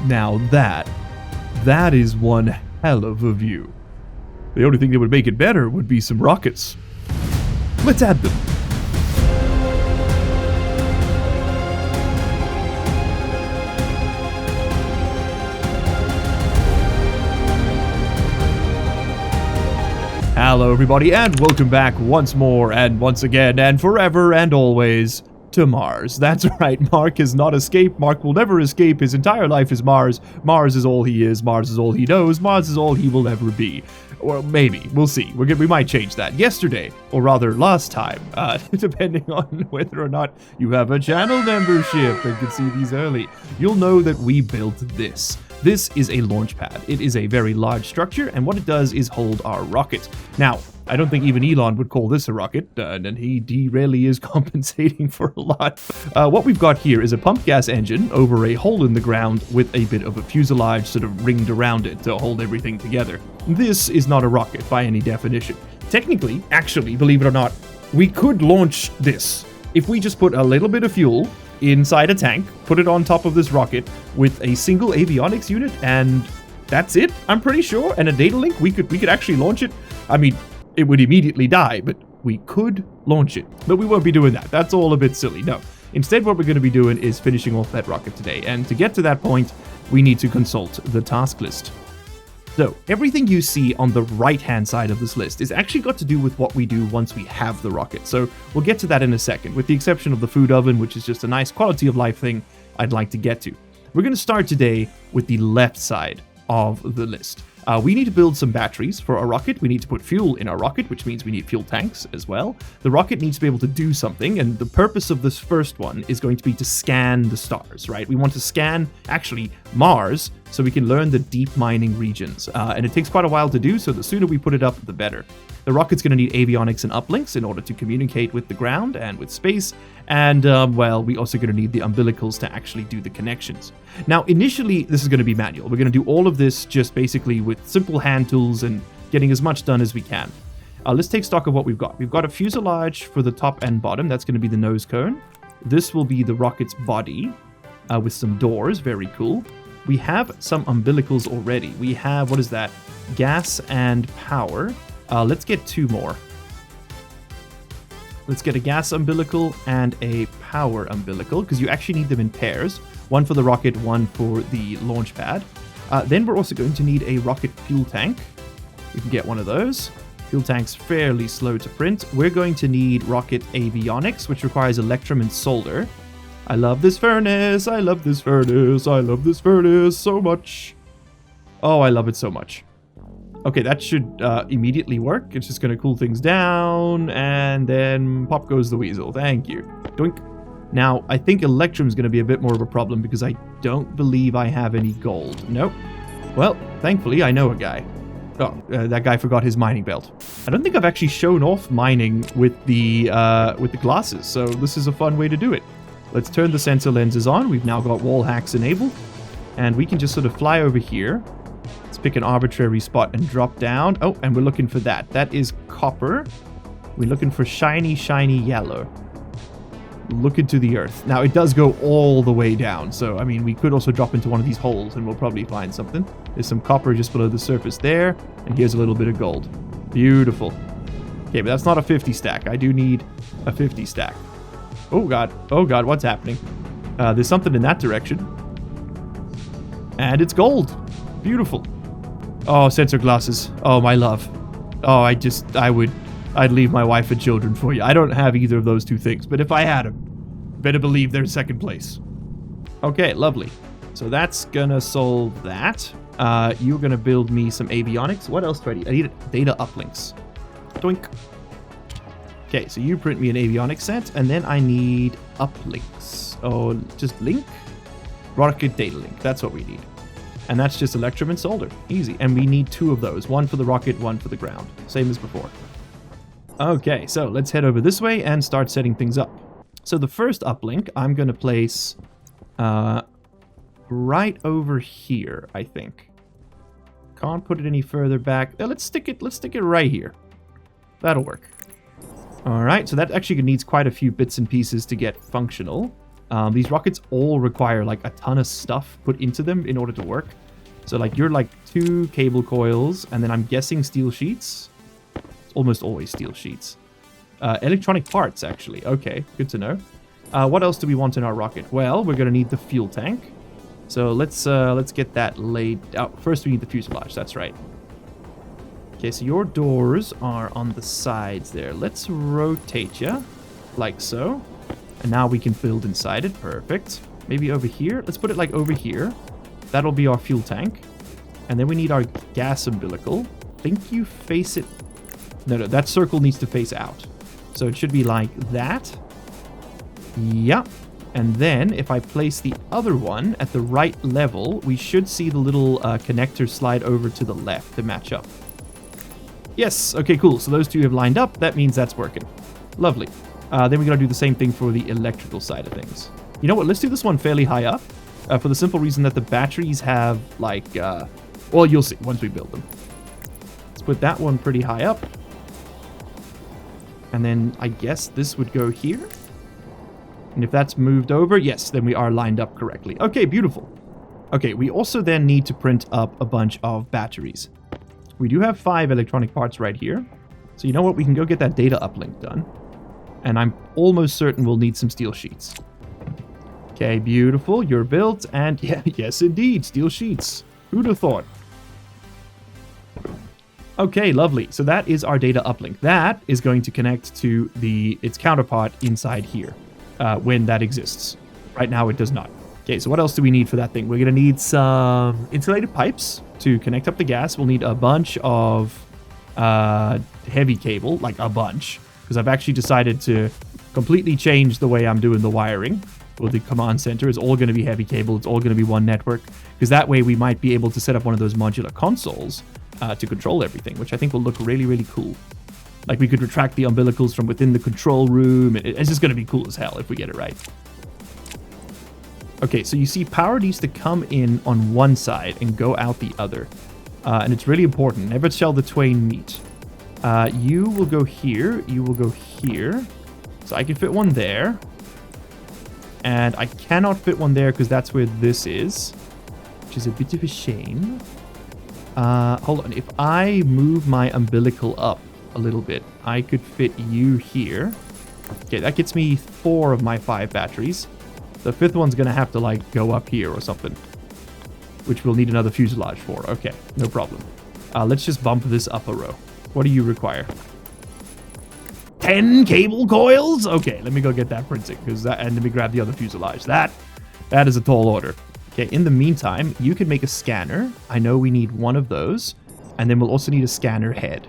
Now that is one hell of a view. The only thing that would make it better would be some rockets. Let's add them. Hello everybody, and welcome back once more, and once again, and forever and always to Mars. That's right, Mark has not escaped. Mark will never escape. His entire life is Mars. Mars is all he is. Mars is all he knows. Mars is all he will ever be. Or maybe. We'll see. We might change that. Yesterday, or rather last time, depending on whether or not you have a channel membership and can see these early, you'll know that we built this. This is a launch pad. It is a very large structure, and what it does is hold our rocket. Now, I don't think even Elon would call this a rocket, and he really is compensating for a lot. What we've got here is a pump gas engine over a hole in the ground with a bit of a fuselage sort of ringed around it to hold everything together. This is not a rocket by any definition. Technically, actually, believe it or not, we could launch this if we just put a little bit of fuel inside a tank, put it on top of this rocket with a single avionics unit, and that's it, I'm pretty sure, and a data link. We could actually launch it. I mean, it would immediately die, but we could launch it. But we won't be doing that. That's all a bit silly. No. Instead, what we're going to be doing is finishing off that rocket today. And to get to that point, we need to consult the task list. So, everything you see on the right-hand side of this list is actually got to do with what we do once we have the rocket. So, we'll get to that in a second, with the exception of the food oven, which is just a nice quality of life thing I'd like to get to. We're going to start today with the left side of the list. We need to build some batteries for our rocket. We need to put fuel in our rocket, which means we need fuel tanks as well. The rocket needs to be able to do something, and the purpose of this first one is going to be to scan the stars, right? We want to scan, actually, Mars, so we can learn the deep mining regions. And it takes quite a while to do, so the sooner we put it up, the better. The rocket's going to need avionics and uplinks in order to communicate with the ground and with space. And, well, we also going to need the umbilicals to actually do the connections. Now, initially, this is going to be manual. We're going to do all of this just basically with simple hand tools and getting as much done as we can. Let's take stock of what we've got. We've got a fuselage for the top and bottom. That's going to be the nose cone. This will be the rocket's body with some doors. Very cool. We have some umbilicals already. We have, what is that? Gas and power. Let's get two more. Let's get a gas umbilical and a power umbilical, because you actually need them in pairs. One for the rocket, one for the launch pad. Then we're also going to need a rocket fuel tank. We can get one of those. Fuel tank's fairly slow to print. We're going to need rocket avionics, which requires electrum and solder. I love this furnace. I love this furnace. I love this furnace so much. Oh, I love it so much. Okay, that should immediately work. It's just going to cool things down, and then pop goes the weasel. Thank you. Doink. Now, I think electrum's going to be a bit more of a problem because I don't believe I have any gold. Nope. Well, thankfully, I know a guy. Oh, that guy forgot his mining belt. I don't think I've actually shown off mining with the glasses, so this is a fun way to do it. Let's turn the sensor lenses on. We've now got wall hacks enabled, and we can just sort of fly over here. Let's pick an arbitrary spot and drop down. Oh, and we're looking for that. That is copper. We're looking for shiny, shiny yellow. Look into the earth. Now, it does go all the way down. So, I mean, we could also drop into one of these holes and we'll probably find something. There's some copper just below the surface there. And here's a little bit of gold. Beautiful. Okay, but that's not a 50 stack. I do need a 50 stack. Oh, God. Oh, God. What's happening? There's something in that direction. And it's gold. Beautiful. Oh, sensor glasses. Oh, my love. Oh, I'd leave my wife and children for you. I don't have either of those two things, but if I had them, better believe they're in second place. Okay, lovely. So that's gonna solve that. You're gonna build me some avionics. What else do I need? I need data uplinks. Doink. Okay, so you print me an avionics set, and then I need uplinks. Oh, just link? Rocket data link. That's what we need. And that's just electrum and solder. Easy. And we need two of those. One for the rocket, one for the ground. Same as before. Okay, so let's head over this way and start setting things up. So the first uplink I'm going to place right over here, I think. Can't put it any further back. Let's stick it right here. That'll work. All right, so that actually needs quite a few bits and pieces to get functional. These rockets all require like a ton of stuff put into them in order to work. So like you're like 2 cable coils, and then I'm guessing steel sheets. It's almost always steel sheets. Electronic parts, actually. Okay, good to know. What else do we want in our rocket? Well, we're gonna need the fuel tank. So let's get that laid out. First, we need the fuselage. That's right. Okay, so your doors are on the sides there. Let's rotate you, like so. And now we can build inside it. Perfect. Maybe over here. Let's put it like over here. That'll be our fuel tank. And then we need our gas umbilical. I think you face it. No, that circle needs to face out. So it should be like that. Yep. And then if I place the other one at the right level, we should see the little connector slide over to the left to match up. Yes. Okay, cool. So those two have lined up. That means that's working. Lovely. Then we got to do the same thing for the electrical side of things. You know what? Let's do this one fairly high up. For the simple reason that the batteries have like... well, you'll see once we build them. Let's put that one pretty high up. And then I guess this would go here. And if that's moved over, yes, then we are lined up correctly. Okay, beautiful. Okay, we also then need to print up a bunch of batteries. We do have 5 electronic parts right here. So you know what? We can go get that data uplink done. And I'm almost certain we'll need some steel sheets. Okay, beautiful. You're built. And yeah, yes, indeed, steel sheets. Who'd have thought? Okay, lovely. So that is our data uplink. That is going to connect to its counterpart inside here. When that exists. Right now it does not. Okay, so what else do we need for that thing? We're going to need some insulated pipes to connect up the gas. We'll need a bunch of heavy cable, like a bunch, because I've actually decided to completely change the way I'm doing the wiring. Well, the command center is all going to be heavy cable. It's all going to be one network, because that way we might be able to set up one of those modular consoles to control everything, which I think will look really, really cool. Like, we could retract the umbilicals from within the control room. It's just going to be cool as hell if we get it right. Okay, so you see power needs to come in on one side and go out the other. And it's really important. Never shall the twain meet. You will go here. You will go here. So I can fit one there. And I cannot fit one there because that's where this is. Which is a bit of a shame. Hold on. If I move my umbilical up a little bit, I could fit you here. Okay, that gets me 4 of my 5 batteries. The 5th one's gonna have to like go up here or something, which we'll need another fuselage for. Okay, no problem. Let's just bump this up a row. What do you require? 10 cable coils? Okay, let me go get that printing, and let me grab the other fuselage. That is a tall order. Okay, in the meantime, you can make a scanner. I know we need one of those, and then we'll also need a scanner head.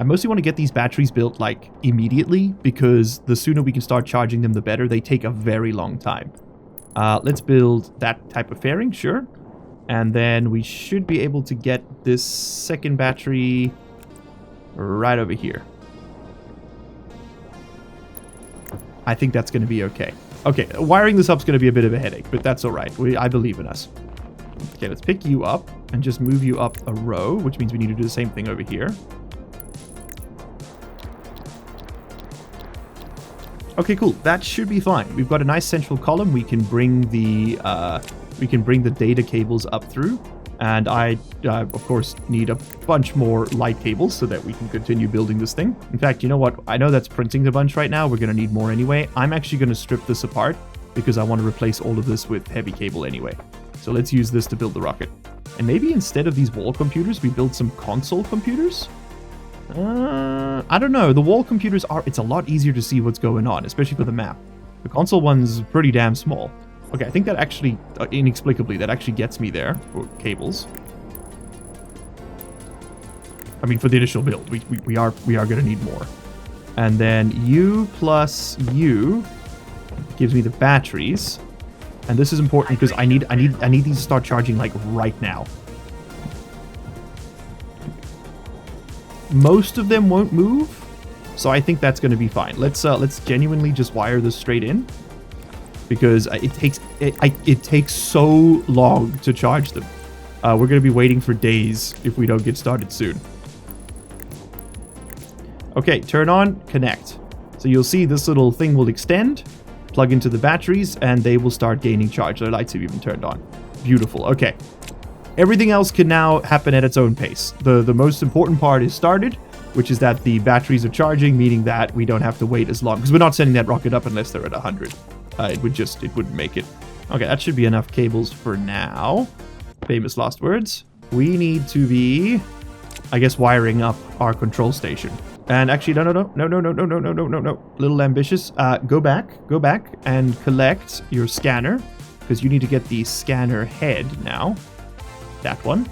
I mostly want to get these batteries built, like, immediately, because the sooner we can start charging them, the better. They take a very long time. Let's build that type of fairing, sure. And then we should be able to get this second battery right over here. I think that's going to be okay. Okay, wiring this up is going to be a bit of a headache, but that's all right. I believe in us. Okay, let's pick you up and just move you up a row, which means we need to do the same thing over here. Okay, cool. That should be fine. We've got a nice central column. We can bring the data cables up through, and I, of course, need a bunch more light cables so that we can continue building this thing. In fact, you know what? I know that's printing a bunch right now. We're going to need more anyway. I'm actually going to strip this apart because I want to replace all of this with heavy cable anyway. So let's use this to build the rocket. And maybe instead of these wall computers, we build some console computers? I don't know. The wall computers it's a lot easier to see what's going on, especially for the map. The console one's pretty damn small. Okay, I think that actually, inexplicably, that actually gets me there for cables. I mean, for the initial build, we are going to need more. And then U plus U gives me the batteries. And this is important because I need these to start charging like right now. Most of them won't move, so I think that's going to be fine. Let's genuinely just wire this straight in, because it takes so long to charge them. We're going to be waiting for days if we don't get started soon. Okay, turn on, connect. So you'll see this little thing will extend, plug into the batteries, and they will start gaining charge. Their lights have even turned on. Beautiful. Okay. Everything else can now happen at its own pace. The most important part is started, which is that the batteries are charging, meaning that we don't have to wait as long, because we're not sending that rocket up unless they're at 100. It wouldn't make it. Okay, that should be enough cables for now. Famous last words. We need to be, I guess, wiring up our control station. And actually, no. Little ambitious. Go back and collect your scanner, because you need to get the scanner head now. That one.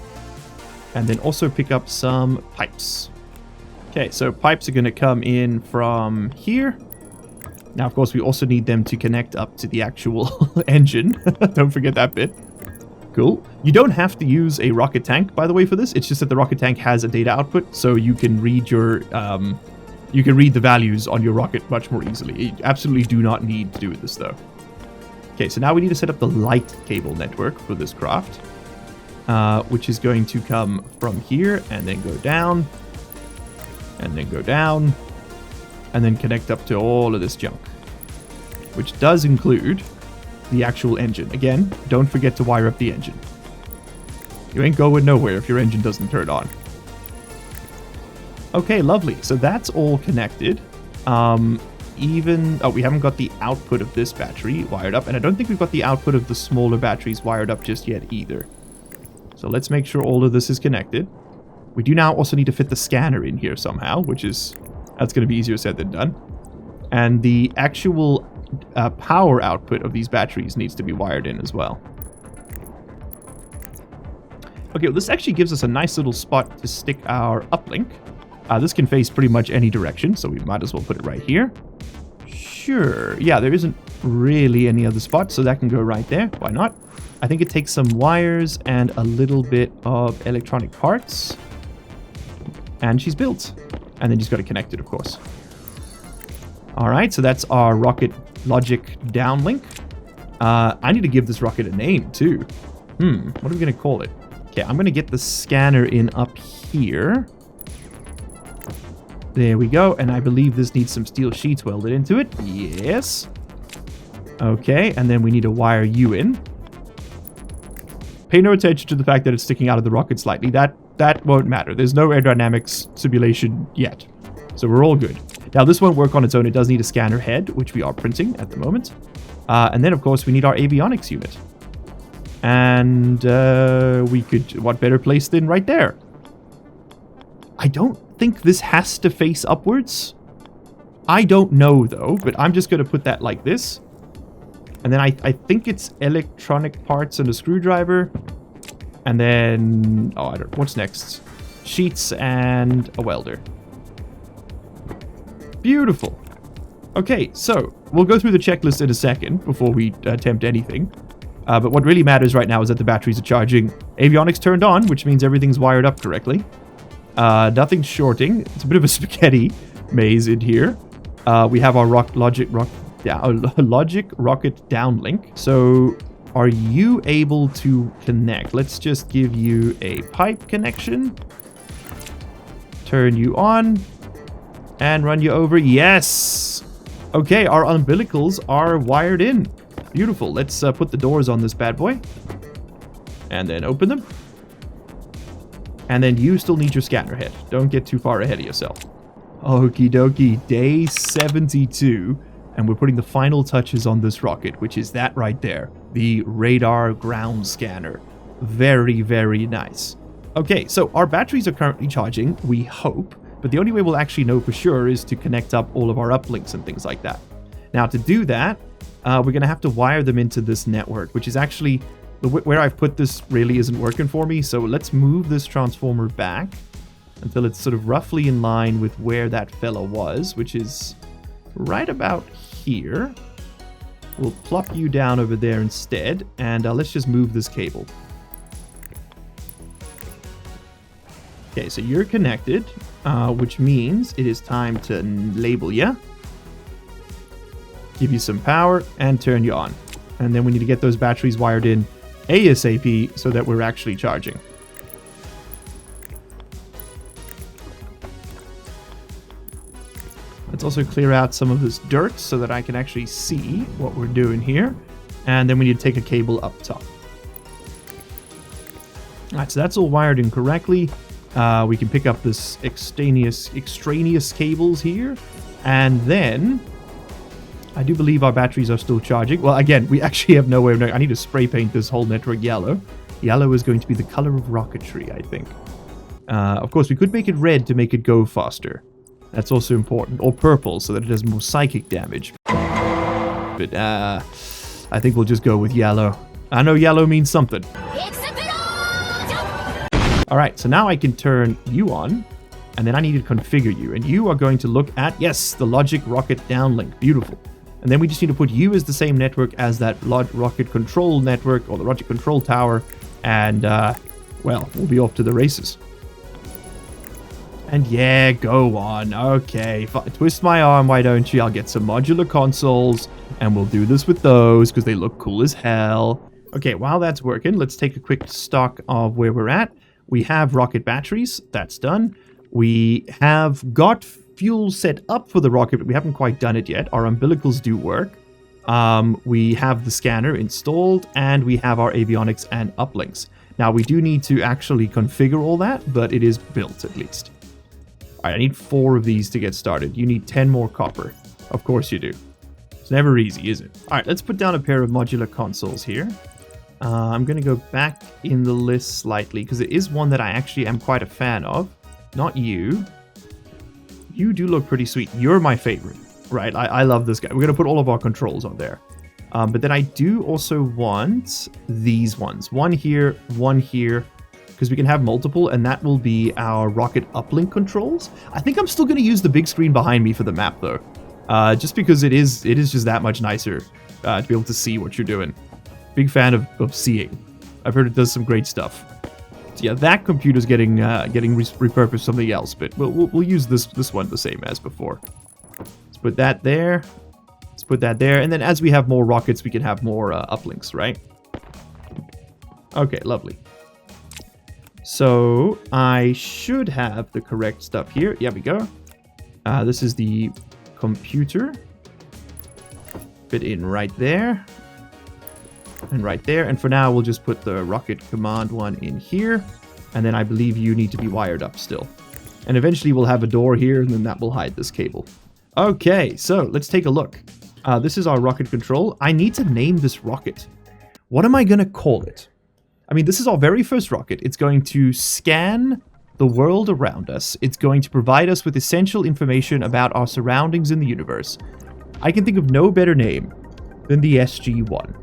And then also pick up some pipes. Okay, so pipes are going to come in from here. Now, of course, we also need them to connect up to the actual engine. Don't forget that bit. Cool. You don't have to use a rocket tank, by the way, for this. It's just that the rocket tank has a data output, so you can read your you can read the values on your rocket much more easily. You absolutely do not need to do this, though. Okay, so now we need to set up the light cable network for this craft, which is going to come from here and then go down, and then go down, and then connect up to all of this junk, which does include the actual engine. Again, don't forget to wire up the engine. You ain't going nowhere if your engine doesn't turn on. Okay, lovely. So that's all connected. Oh, we haven't got the output of this battery wired up, and I don't think we've got the output of the smaller batteries wired up just yet either. So let's make sure all of this is connected. We do now also need to fit the scanner in here somehow, that's going to be easier said than done. And the actual power output of these batteries needs to be wired in as well. Okay, well, this actually gives us a nice little spot to stick our uplink. This can face pretty much any direction, so we might as well put it right here. Sure. Yeah, there isn't really any other spot, so that can go right there. Why not? I think it takes some wires and a little bit of electronic parts. And she's built. And then you just got to connect it, of course. All right, so that's our rocket logic downlink. I need to give this rocket a name, too. What are we going to call it? Okay, I'm going to get the scanner in up here. There we go, and I believe this needs some steel sheets welded into it. Yes. Okay, and then we need to wire you in. Pay no attention to the fact that it's sticking out of the rocket slightly. That won't matter. There's no aerodynamics simulation yet. So we're all good. Now, this won't work on its own. It does need a scanner head, which we are printing at the moment. And then, of course, we need our avionics unit. And we could... What better place than right there? I don't think this has to face upwards. I don't know, though. But I'm just going to put that like this. And then I think it's electronic parts and a screwdriver. And then... Oh, I don't... What's next? Sheets and a welder. Beautiful. Okay, so we'll go through the checklist in a second before we attempt anything. But what really matters right now is that the batteries are charging. Avionics turned on, which means everything's wired up correctly. Nothing's shorting. It's a bit of a spaghetti maze in here. We have our logic rocket downlink. So are you able to connect? Let's just give you a pipe connection. Turn you on. And run you over. Yes! Okay, our umbilicals are wired in. Beautiful. Let's put the doors on this bad boy. And then open them. And then you still need your scanner head. Don't get too far ahead of yourself. Okie dokie. Day 72. And we're putting the final touches on this rocket, which is that right there. The radar ground scanner. Very, very nice. Okay, so our batteries are currently charging, we hope. But the only way we'll actually know for sure is to connect up all of our uplinks and things like that. Now, to do that, we're going to have to wire them into this network, which is actually... where I've put this really isn't working for me, so let's move this transformer back until it's sort of roughly in line with where that fella was, which is right about here. We'll plop you down over there instead, and let's just move this cable. Okay, so you're connected, which means it is time to label you, give you some power, and turn you on. And then we need to get those batteries wired in ASAP so that we're actually charging. Let's also clear out some of this dirt so that I can actually see what we're doing here. And then we need to take a cable up top. Alright, so that's all wired in correctly. We can pick up this extraneous cables here. And then I do believe our batteries are still charging. Well, again, we actually have no way of knowing. I need to spray paint this whole network yellow. Yellow is going to be the color of rocketry, I think. Of course, we could make it red to make it go faster. That's also important. Or purple, so that it does more psychic damage. But, I think we'll just go with yellow. I know yellow means something. Alright, so now I can turn you on, and then I need to configure you. And you are going to look at, yes, the logic rocket downlink. Beautiful. And then we just need to put you as the same network as that rocket control network, or the rocket control tower. And, well, we'll be off to the races. And yeah, go on. Okay, twist my arm, why don't you? I'll get some modular consoles, and we'll do this with those, because they look cool as hell. Okay, while that's working, let's take a quick stock of where we're at. We have rocket batteries. That's done. We have got fuel set up for the rocket, but we haven't quite done it yet. Our umbilicals do work. We have the scanner installed, and we have our avionics and uplinks. Now, we do need to actually configure all that, but it is built at least. All right, I need 4 of these to get started. You need 10 more copper. Of course you do. It's never easy, is it? All right, let's put down a pair of modular consoles here. I'm going to go back in the list slightly, because it is one that I actually am quite a fan of. Not you. You do look pretty sweet. You're my favorite. Right, I love this guy. We're going to put all of our controls on there. But then I do also want these ones. One here, because we can have multiple, and that will be our rocket uplink controls. I think I'm still going to use the big screen behind me for the map, though. Just because it is just that much nicer to be able to see what you're doing. Big fan of seeing. I've heard it does some great stuff. So yeah, that computer's getting repurposed for something else, but we'll use this one the same as before. Let's put that there. Let's put that there, and then as we have more rockets, we can have more uplinks, right? Okay, lovely. So I should have the correct stuff here. Here we go. This is the computer. Fit in right there. And right there. And for now, we'll just put the rocket command one in here. And then I believe you need to be wired up still. And eventually we'll have a door here, and then that will hide this cable. Okay, so let's take a look. This is our rocket control. I need to name this rocket. What am I going to call it? I mean, this is our very first rocket. It's going to scan the world around us. It's going to provide us with essential information about our surroundings in the universe. I can think of no better name than the SG-1.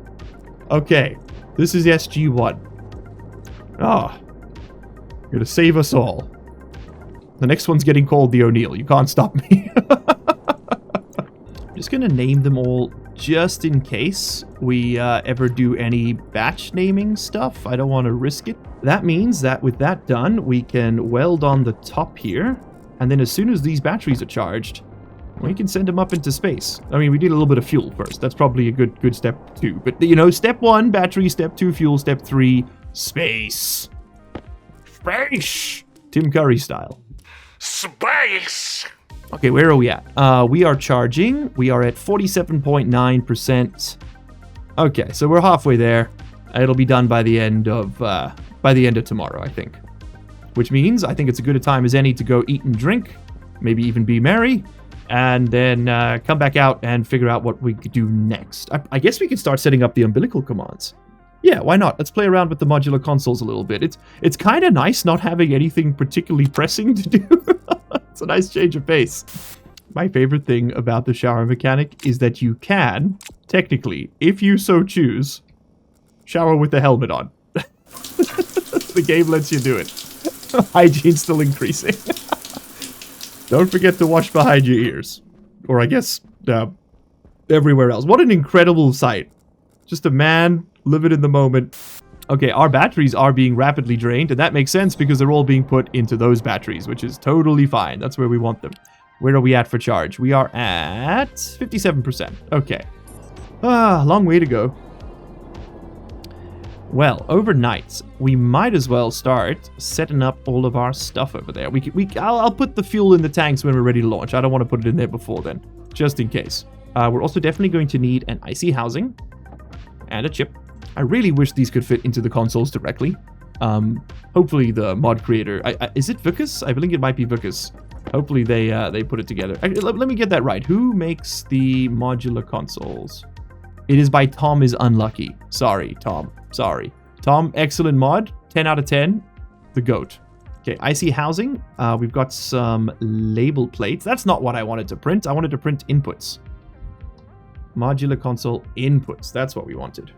Okay, this is SG-1. Ah, you're gonna save us all. The next one's getting called the O'Neill. You can't stop me. I'm just gonna name them all just in case we ever do any batch naming stuff. I don't want to risk it. That means that with that done, we can weld on the top here. And then as soon as these batteries are charged, we can send them up into space. I mean, we need a little bit of fuel first. That's probably a good step 2. But, you know, step 1, battery. Step 2, fuel. Step 3, space. Space! Tim Curry style. Space! Okay, where are we at? We are charging. We are at 47.9%. Okay, so we're halfway there. It'll be done by the end of tomorrow, I think. Which means I think it's as good a time as any to go eat and drink. Maybe even be merry. And then come back out and figure out what we could do next. I guess we could start setting up the umbilical commands. Yeah, why not? Let's play around with the modular consoles a little bit. It's kind of nice not having anything particularly pressing to do. It's a nice change of pace. My favorite thing about the shower mechanic is that you can, technically, if you so choose, shower with the helmet on. The game lets you do it. Hygiene's still increasing. Don't forget to wash behind your ears. Or I guess, everywhere else. What an incredible sight. Just a man living in the moment. Okay, our batteries are being rapidly drained, and that makes sense because they're all being put into those batteries, which is totally fine. That's where we want them. Where are we at for charge? We are at 57%. Okay. Long way to go. Well, overnight, we might as well start setting up all of our stuff over there. I'll put the fuel in the tanks when we're ready to launch. I don't want to put it in there before then, just in case. We're also definitely going to need an IC housing and a chip. I really wish these could fit into the consoles directly. Hopefully the mod creator, is it Vicus? I think it might be Vicus. Hopefully they put it together. Let me get that right. Who makes the modular consoles? It is by Tom is Unlucky. Sorry, Tom. Sorry. Tom, excellent mod. 10 out of 10. The GOAT. Okay, IC housing. We've got some label plates. That's not what I wanted to print. I wanted to print inputs. Modular console inputs. That's what we wanted.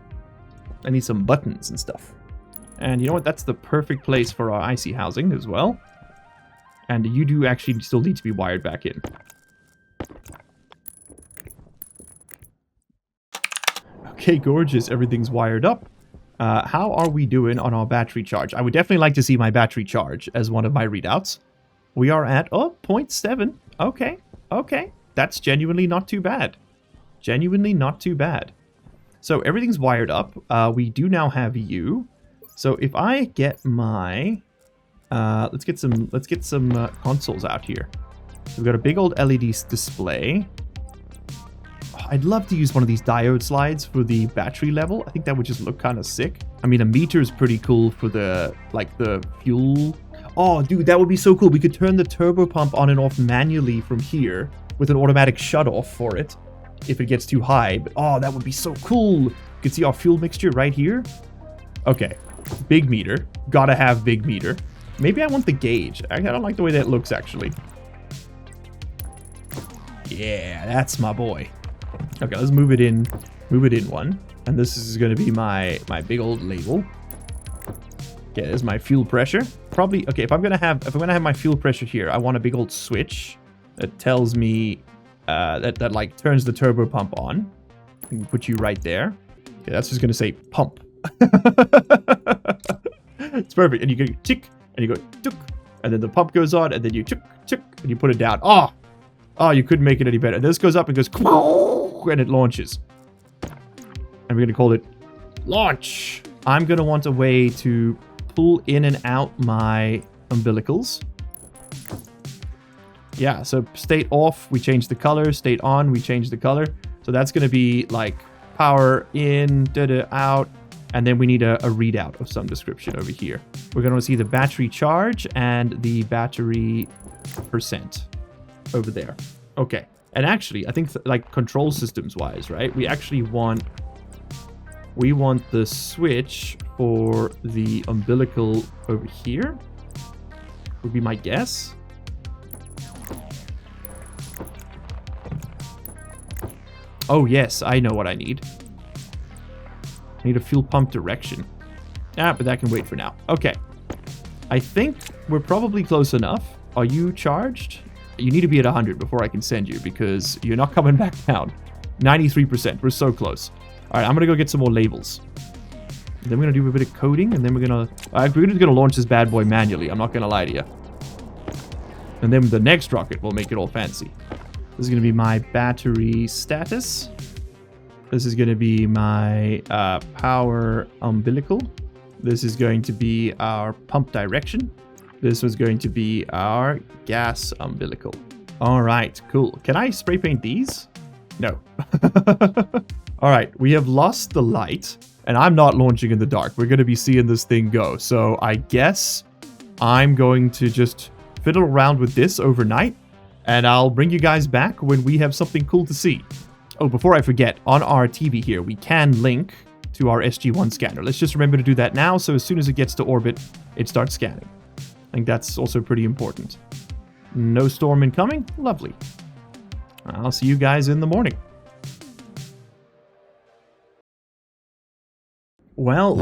I need some buttons and stuff. And you know what? That's the perfect place for our IC housing as well. And you do actually still need to be wired back in. Okay, gorgeous. Everything's wired up. How are we doing on our battery charge? I would definitely like to see my battery charge as one of my readouts. We are at, 0.7. Okay, okay. That's genuinely not too bad. Genuinely not too bad. So everything's wired up. We do now have you. So if I get my, let's get some consoles out here. So we've got a big old LED display. I'd love to use one of these diode slides for the battery level. I think that would just look kind of sick. I mean, a meter is pretty cool for the, like, the fuel. Oh, dude, that would be so cool. We could turn the turbo pump on and off manually from here with an automatic shut-off for it if it gets too high. But, oh, that would be so cool. You can see our fuel mixture right here. Okay, big meter. Gotta have big meter. Maybe I want the gauge. I don't like the way that looks, actually. Yeah, that's my boy. Okay, let's move it in one. And this is going to be my big old label. Okay, there's my fuel pressure. Probably, okay, if I'm going to have my fuel pressure here, I want a big old switch that tells me that like turns the turbo pump on. I can put you right there. Okay, that's just going to say pump. It's perfect. And you go tick and you go tuk, and then the pump goes on, and then you tuk tuk, and you put it down. Oh, you couldn't make it any better. And this goes up and goes, and it launches. And we're going to call it launch. I'm going to want a way to pull in and out my umbilicals. Yeah, so state off, we change the color. State on, we change the color. So that's going to be like power in, out. And then we need a readout of some description over here. We're going to see the battery charge and the battery percent over there. Okay. And actually, I think like control systems wise, right? We actually want the switch for the umbilical over here. Would be my guess. Oh yes, I know what I need. I need a fuel pump direction. But that can wait for now. Okay. I think we're probably close enough. Are you charged? You need to be at 100 before I can send you, because you're not coming back down. 93%. We're so close. All right, I'm going to go get some more labels. And then we're going to do a bit of coding, and then we're going to launch this bad boy manually. I'm not going to lie to you. And then the next rocket will make it all fancy. This is going to be my battery status. This is going to be my power umbilical. This is going to be our pump direction. This was going to be our gas umbilical. All right, cool. Can I spray paint these? No. All right, we have lost the light, and I'm not launching in the dark. We're going to be seeing this thing go. So I guess I'm going to just fiddle around with this overnight, and I'll bring you guys back when we have something cool to see. Oh, before I forget, on our TV here, we can link to our SG-1 scanner. Let's just remember to do that now, so as soon as it gets to orbit, it starts scanning. I think that's also pretty important. No storm incoming? Lovely. I'll see you guys in the morning. Well,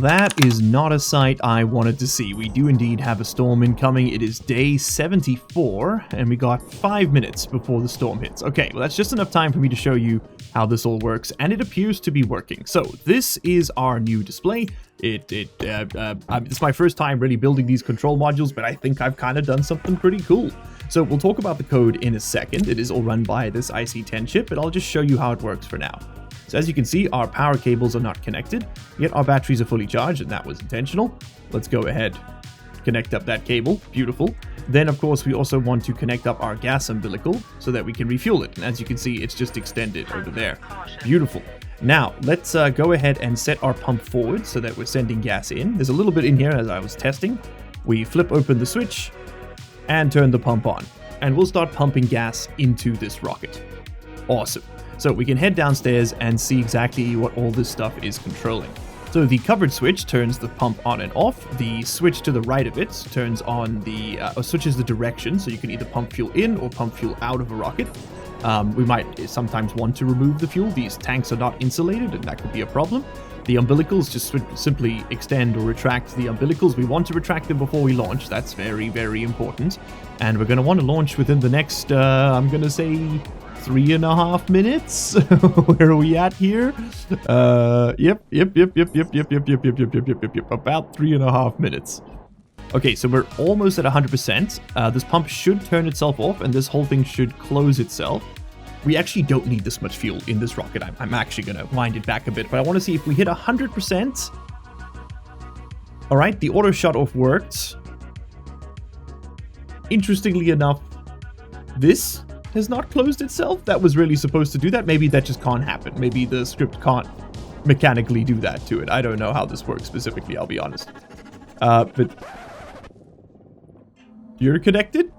that is not a sight I wanted to see. We do indeed have a storm incoming. It is day 74, and we got 5 minutes before the storm hits. Okay, well, that's just enough time for me to show you how this all works, and it appears to be working. So this is our new display. It's my first time really building these control modules, but I think I've kind of done something pretty cool. So we'll talk about the code in a second. It is all run by this IC10 chip, but I'll just show you how it works for now. So as you can see, our power cables are not connected, yet our batteries are fully charged, and that was intentional. Let's go ahead, connect up that cable. Beautiful. Then, of course, we also want to connect up our gas umbilical so that we can refuel it. And as you can see, it's just extended over there. Beautiful. Now, let's go ahead and set our pump forward so that we're sending gas in. There's a little bit in here as I was testing. We flip open the switch and turn the pump on. And we'll start pumping gas into this rocket. Awesome. So we can head downstairs and see exactly what all this stuff is controlling. So the covered switch turns the pump on and off. The switch to the right of it turns on the, switches the direction, so you can either pump fuel in or pump fuel out of a rocket. We might sometimes want to remove the fuel. These tanks are not insulated, and that could be a problem. The umbilicals just simply extend or retract the umbilicals. We want to retract them before we launch. That's very, very important. And we're going to want to launch within the next, I'm going to say, 3.5 minutes. Where are we at here? Yep. About 3.5 minutes. Okay, so we're almost at 100%. This pump should turn itself off, and this whole thing should close itself. We actually don't need this much fuel in this rocket. I'm actually going to wind it back a bit, but I want to see if we hit 100%. All right, the auto shut-off worked. Interestingly enough, this has not closed itself. That was really supposed to do that. Maybe that just can't happen. Maybe the script can't mechanically do that to it. I don't know how this works specifically, I'll be honest. But you're connected?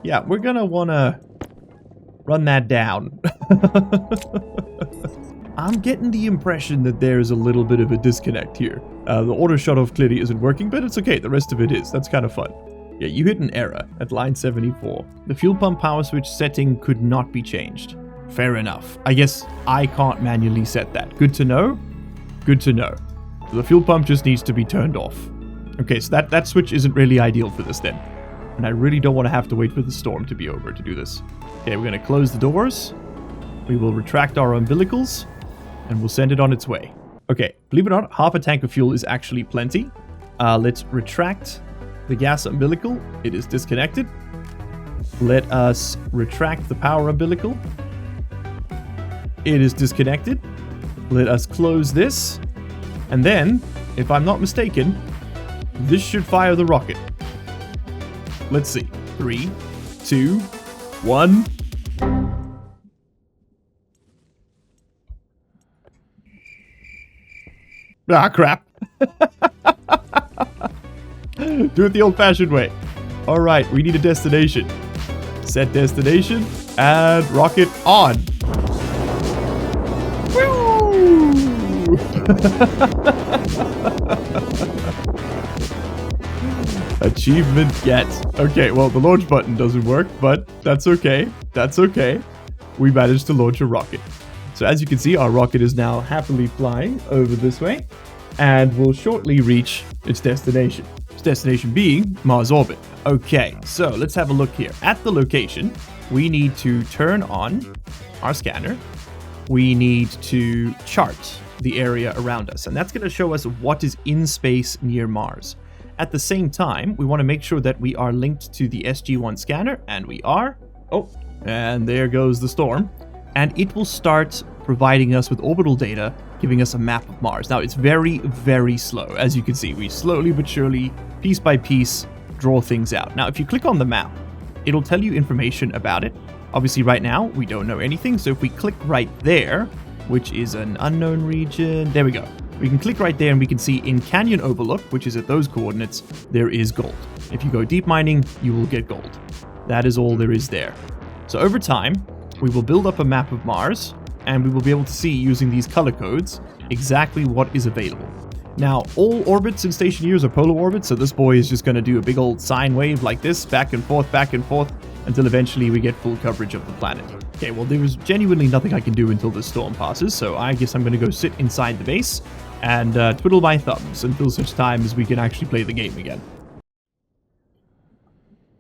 Yeah, we're gonna wanna run that down. I'm getting the impression that there's a little bit of a disconnect here. The auto shut-off clearly isn't working, but it's okay. The rest of it is. That's kind of fun. Yeah, you hit an error at line 74. The fuel pump power switch setting could not be changed. Fair enough. I guess I can't manually set that. Good to know. Good to know. So the fuel pump just needs to be turned off. Okay, so that switch isn't really ideal for this then. And I really don't want to have to wait for the storm to be over to do this. Okay, we're going to close the doors. We will retract our umbilicals. And we'll send it on its way. Okay, believe it or not, half a tank of fuel is actually plenty. Let's retract the gas umbilical. It is disconnected. Let us retract the power umbilical. It is disconnected. Let us close this. And then, if I'm not mistaken, this should fire the rocket. Let's see. 3, 2, 1... Ah, crap. Do it the old-fashioned way. All right, we need a destination. Set destination and rocket on. Woo! Achievement get. Okay, well, the launch button doesn't work, but that's okay. That's okay. We managed to launch a rocket. So as you can see, our rocket is now happily flying over this way, and will shortly reach its destination. Its destination being Mars orbit. Okay, so let's have a look here. At the location, we need to turn on our scanner. We need to chart the area around us, and that's going to show us what is in space near Mars. At the same time, we want to make sure that we are linked to the SG-1 scanner, and we are. Oh, and there goes the storm. And it will start providing us with orbital data, giving us a map of Mars. Now, it's very, very slow. As you can see, we slowly but surely, piece by piece, draw things out. Now, if you click on the map, it'll tell you information about it. Obviously, right now, we don't know anything. So if we click right there, which is an unknown region, there we go. We can click right there and we can see in Canyon Overlook, which is at those coordinates, there is gold. If you go deep mining, you will get gold. That is all there is there. So over time, we will build up a map of Mars, and we will be able to see, using these color codes, exactly what is available. Now, all orbits in Stationeers are polar orbits, so this boy is just going to do a big old sine wave like this, back and forth, until eventually we get full coverage of the planet. Okay, well, there is genuinely nothing I can do until this storm passes, so I guess I'm going to go sit inside the base and twiddle my thumbs until such time as we can actually play the game again.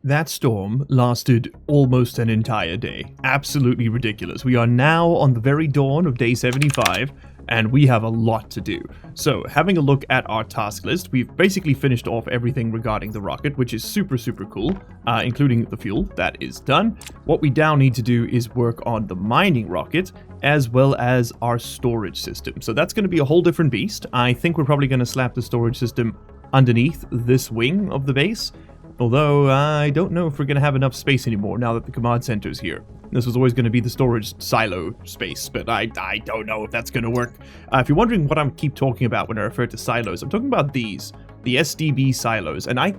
That storm lasted almost an entire day. Absolutely ridiculous. We are now on the very dawn of day 75. and we have a lot to do. So, having a look at our task list, we've basically finished off everything regarding the rocket, which is super, super cool, including the fuel. That is done. What we now need to do is work on the mining rocket, as well as our storage system. So that's going to be a whole different beast. I think we're probably going to slap the storage system underneath this wing of the base, although I don't know if we're going to have enough space anymore now that the command center is here. This was always going to be the storage silo space, but I don't know if that's going to work. If you're wondering what I keep talking about when I refer to silos, I'm talking about these, the SDB silos, and I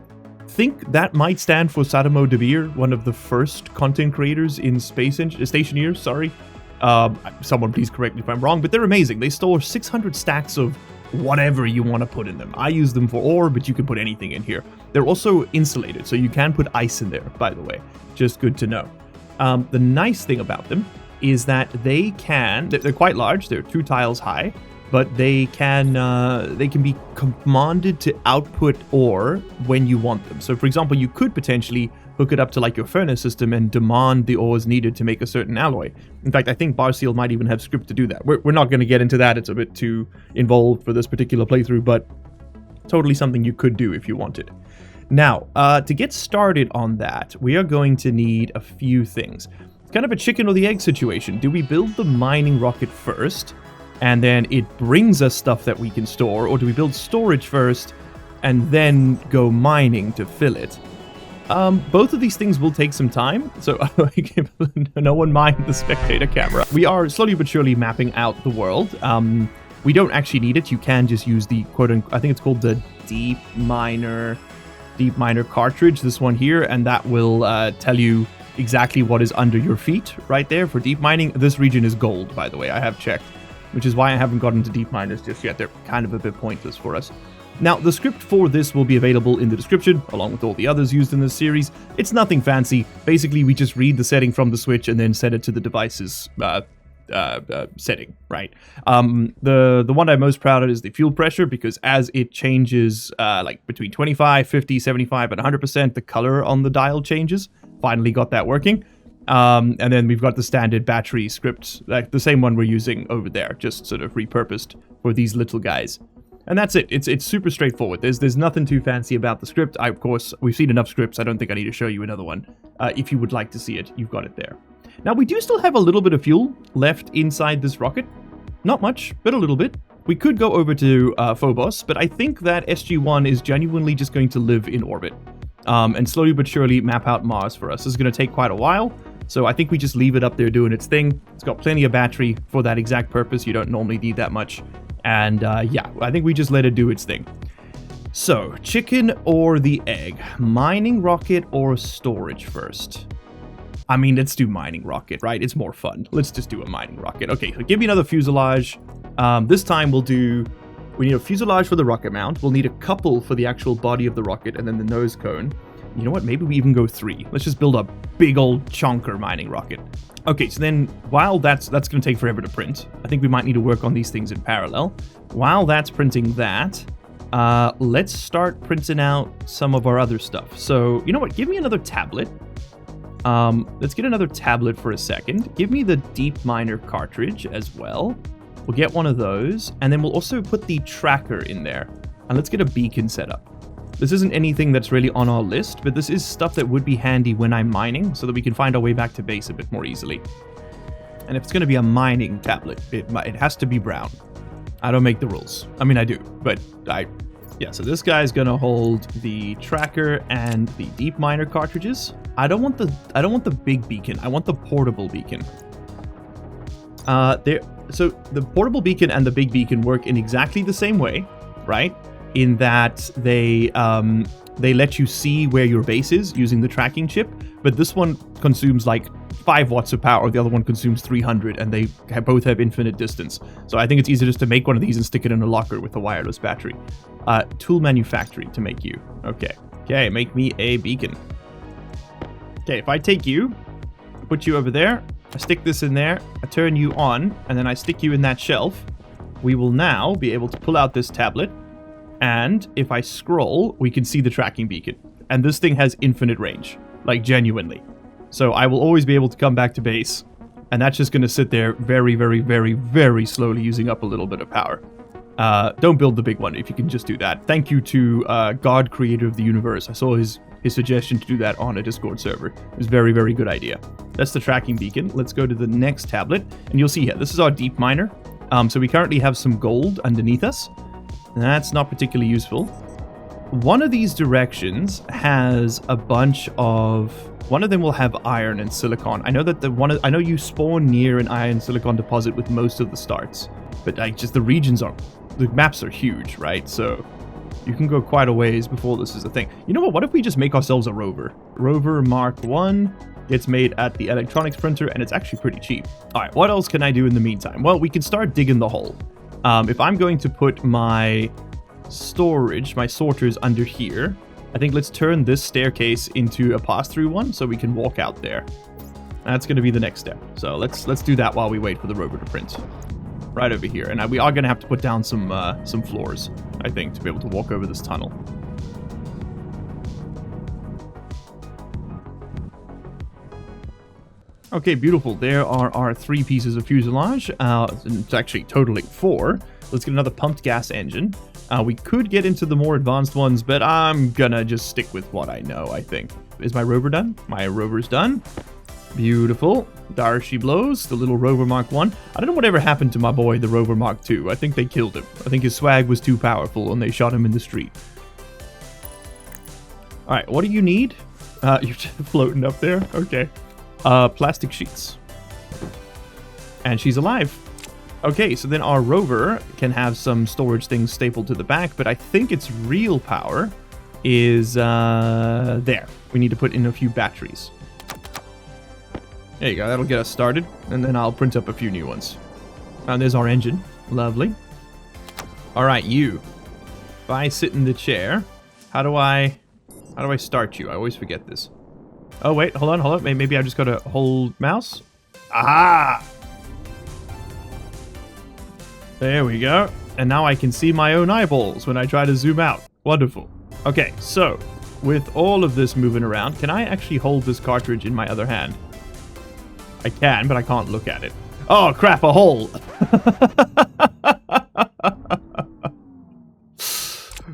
think that might stand for Sadamo De Beer, one of the first content creators in Stationeers, sorry. Someone please correct me if I'm wrong, but they're amazing. They store 600 stacks of whatever you want to put in them. I use them for ore, but you can put anything in here. They're also insulated, so you can put ice in there, by the way. Just good to know. The nice thing about them is that they're quite large. They're 2 tiles high, but they can be commanded to output ore when you want them. So, for example, you could potentially hook it up to like your furnace system and demand the ores needed to make a certain alloy. In fact, I think Barseal might even have script to do that. We're not going to get into that. It's a bit too involved for this particular playthrough, but totally something you could do if you wanted. Now, to get started on that, we are going to need a few things. It's kind of a chicken or the egg situation. Do we build the mining rocket first, and then it brings us stuff that we can store, or do we build storage first, and then go mining to fill it? Both of these things will take some time, so no one mind the spectator camera. We are slowly but surely mapping out the world. We don't actually need it. You can just use the quote-unquote, I think it's called the deep miner cartridge, this one here, and that will tell you exactly what is under your feet right there for deep mining. This region is gold, by the way, I have checked, which is why I haven't gotten to deep miners just yet. They're kind of a bit pointless for us. Now, the script for this will be available in the description, along with all the others used in this series. It's nothing fancy. Basically, we just read the setting from the switch and then set it to the device's setting, right? The one I'm most proud of is the fuel pressure, because as it changes like between 25, 50, 75, and 100%, the color on the dial changes. Finally got that working. And then we've got the standard battery script, like the same one we're using over there, just sort of repurposed for these little guys. And that's it. It's super straightforward. There's nothing too fancy about the script. Of course, we've seen enough scripts. I don't think I need to show you another one. If you would like to see it, you've got it there. Now, we do still have a little bit of fuel left inside this rocket. Not much, but a little bit. We could go over to Phobos, but I think that SG-1 is genuinely just going to live in orbit. And slowly but surely map out Mars for us. This is going to take quite a while, so I think we just leave it up there doing its thing. It's got plenty of battery for that exact purpose. You don't normally need that much. And yeah, I think we just let it do its thing. So, chicken or the egg? Mining rocket or storage first? I mean, let's do mining rocket, right? It's more fun. Let's just do a mining rocket. Okay, so give me another fuselage. This time we need a fuselage for the rocket mount. We'll need a couple for the actual body of the rocket and then the nose cone. You know what? Maybe we even go 3. Let's just build a big old chunker mining rocket. Okay, so then while that's going to take forever to print, I think we might need to work on these things in parallel. While that's printing that, let's start printing out some of our other stuff. So, you know what? Give me another tablet. Let's get another tablet for a second. Give me the deep miner cartridge as well. We'll get one of those, and then we'll also put the tracker in there. And let's get a beacon set up. This isn't anything that's really on our list, but this is stuff that would be handy when I'm mining, so that we can find our way back to base a bit more easily. And if it's going to be a mining tablet, it has to be brown. I don't make the rules. I mean, I do, but yeah, so this guy's going to hold the tracker and the deep miner cartridges. I don't want the big beacon. I want the portable beacon. So the portable beacon and the big beacon work in exactly the same way, right? In that they let you see where your base is using the tracking chip, but this one consumes like 5 watts of power, the other one consumes 300, and they both have infinite distance. So I think it's easier just to make one of these and stick it in a locker with a wireless battery. Tool manufacturing to make you. Okay, make me a beacon. Okay, if I take you, put you over there, I stick this in there, I turn you on, and then I stick you in that shelf, we will now be able to pull out this tablet, and if I scroll, we can see the tracking beacon. And this thing has infinite range, like genuinely. So I will always be able to come back to base And that's just going to sit there very, very, very, very slowly using up a little bit of power. Don't build the big one if you can just do that. Thank you to God, creator of the universe. I saw his suggestion to do that on a Discord server. It was a very, very good idea. That's the tracking beacon. Let's go to the next tablet. And you'll see here, this is our deep miner. So we currently have some gold underneath us. That's not particularly useful. One of these directions has a bunch of... One of them will have iron and silicon. I know that I know you spawn near an iron silicon deposit with most of the starts. But just the regions are... The maps are huge, right? So you can go quite a ways before this is a thing. You know what? What if we just make ourselves a rover? Rover Mark 1 gets made at the electronics printer, and it's actually pretty cheap. All right, what else can I do in the meantime? Well, we can start digging the hole. If I'm going to put my storage, my sorters under here, I think let's turn this staircase into a pass-through one so we can walk out there. That's going to be the next step. So let's do that while we wait for the rover to print. Right over here. And we are going to have to put down some floors, I think, to be able to walk over this tunnel. Okay, beautiful. There are our 3 pieces of fuselage. It's actually totaling 4. Let's get another pumped gas engine. We could get into the more advanced ones, but I'm gonna just stick with what I know, I think. Is my rover done? My rover's done. Beautiful. There she blows. The little rover Mark 1. I don't know whatever happened to my boy, the rover Mark 2. I think they killed him. I think his swag was too powerful and they shot him in the street. Alright, what do you need? You're just floating up there? Okay. Plastic sheets. And she's alive. Okay, so then our rover can have some storage things stapled to the back, but I think its real power is there. We need to put in a few batteries. There you go, that'll get us started, and then I'll print up a few new ones. And there's our engine. Lovely. Alright, you. If I sit in the chair, how do I start you? I always forget this. Oh, wait, hold on. Maybe I just gotta hold mouse. Aha! There we go. And now I can see my own eyeballs when I try to zoom out. Wonderful. Okay, so, with all of this moving around, can I actually hold this cartridge in my other hand? I can, but I can't look at it. Oh, crap, a hole!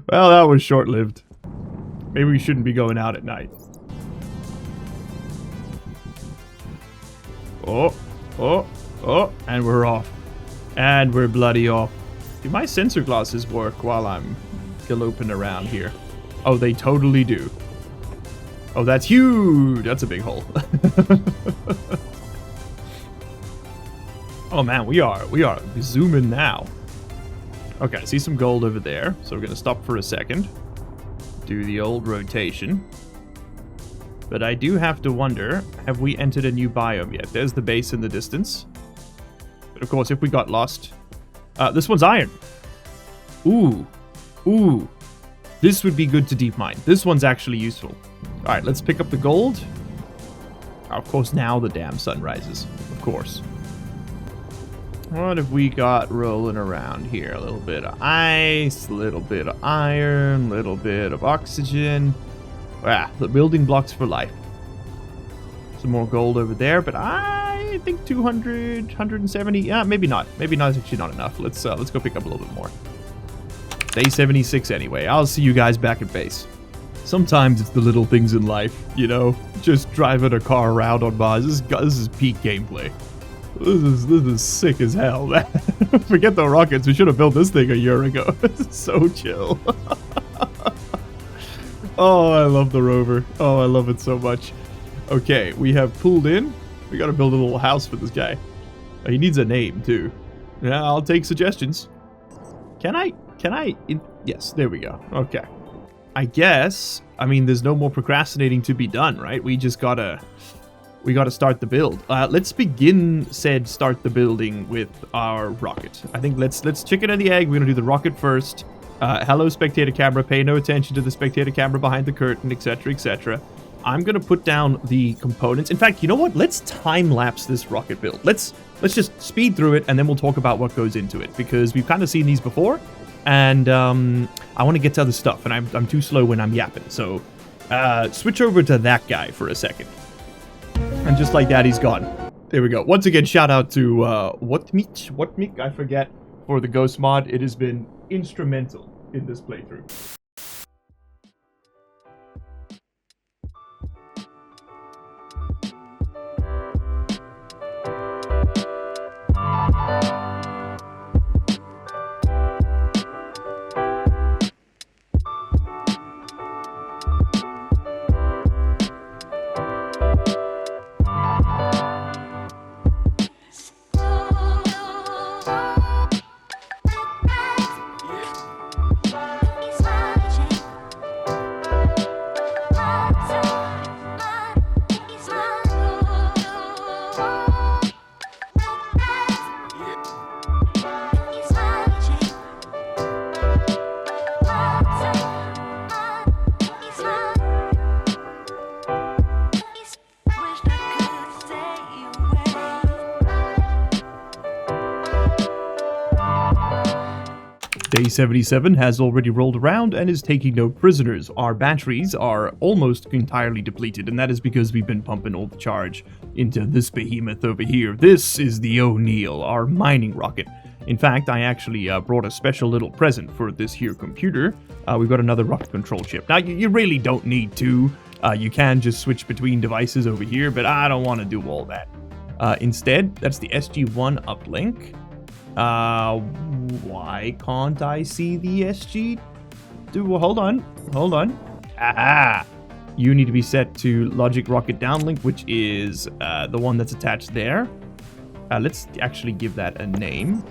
Well, that was short-lived. Maybe we shouldn't be going out at night. Oh, and we're off. And we're bloody off. Do my sensor glasses work while I'm galloping around here? Oh, they totally do. Oh, that's huge! That's a big hole. Oh man, we are zooming now. Okay, I see some gold over there, so we're gonna stop for a second. Do the old rotation. But I do have to wonder, have we entered a new biome yet? There's the base in the distance. But of course, if we got lost... this one's iron. Ooh. This would be good to deep mine. This one's actually useful. Alright, let's pick up the gold. Of course, now the damn sun rises. Of course. What have we got rolling around here? A little bit of ice, a little bit of iron, a little bit of oxygen. The building blocks for life. Some more gold over there, but I think 200, 170. Yeah, maybe not. Maybe not. It's actually not enough. Let's go pick up a little bit more. Day 76 anyway. I'll see you guys back at base. Sometimes it's the little things in life, you know, just driving a car around on Mars. This is peak gameplay. This is sick as hell, man. Forget the rockets. We should have built this thing a year ago. This is so chill. Oh, I love the rover. Oh, I love it so much. Okay, we have pulled in. We gotta build a little house for this guy. Oh, he needs a name, too. Yeah, I'll take suggestions. Can I? Yes, there we go. Okay. I guess, I mean, there's no more procrastinating to be done, right? We just gotta start the build. Let's begin said start the building with our rocket. I think let's chicken and the egg. We're gonna do the rocket first. Hello, spectator camera. Pay no attention to the spectator camera behind the curtain, etc., etc. I'm gonna put down the components. In fact, you know what? Let's time lapse this rocket build. Let's just speed through it, and then we'll talk about what goes into it, because we've kind of seen these before, and I want to get to other stuff, and I'm too slow when I'm yapping. So switch over to that guy for a second. And just like that, he's gone. There we go. Once again, shout out to Whatmik, I forget, for the Ghost mod. It has been instrumental in this playthrough. Day 77 has already rolled around and is taking no prisoners. Our batteries are almost entirely depleted, and that is because we've been pumping all the charge into this behemoth over here. This is the O'Neill, our mining rocket. In fact, I actually brought a special little present for this here computer. We've got another rocket control chip. Now, you really don't need to. You can just switch between devices over here, but I don't want to do all that. Instead, that's the SG-1 uplink. Why can't I see the SG? Well, hold on. Aha! You need to be set to logic rocket downlink, which is the one that's attached there. Let's actually give that a name.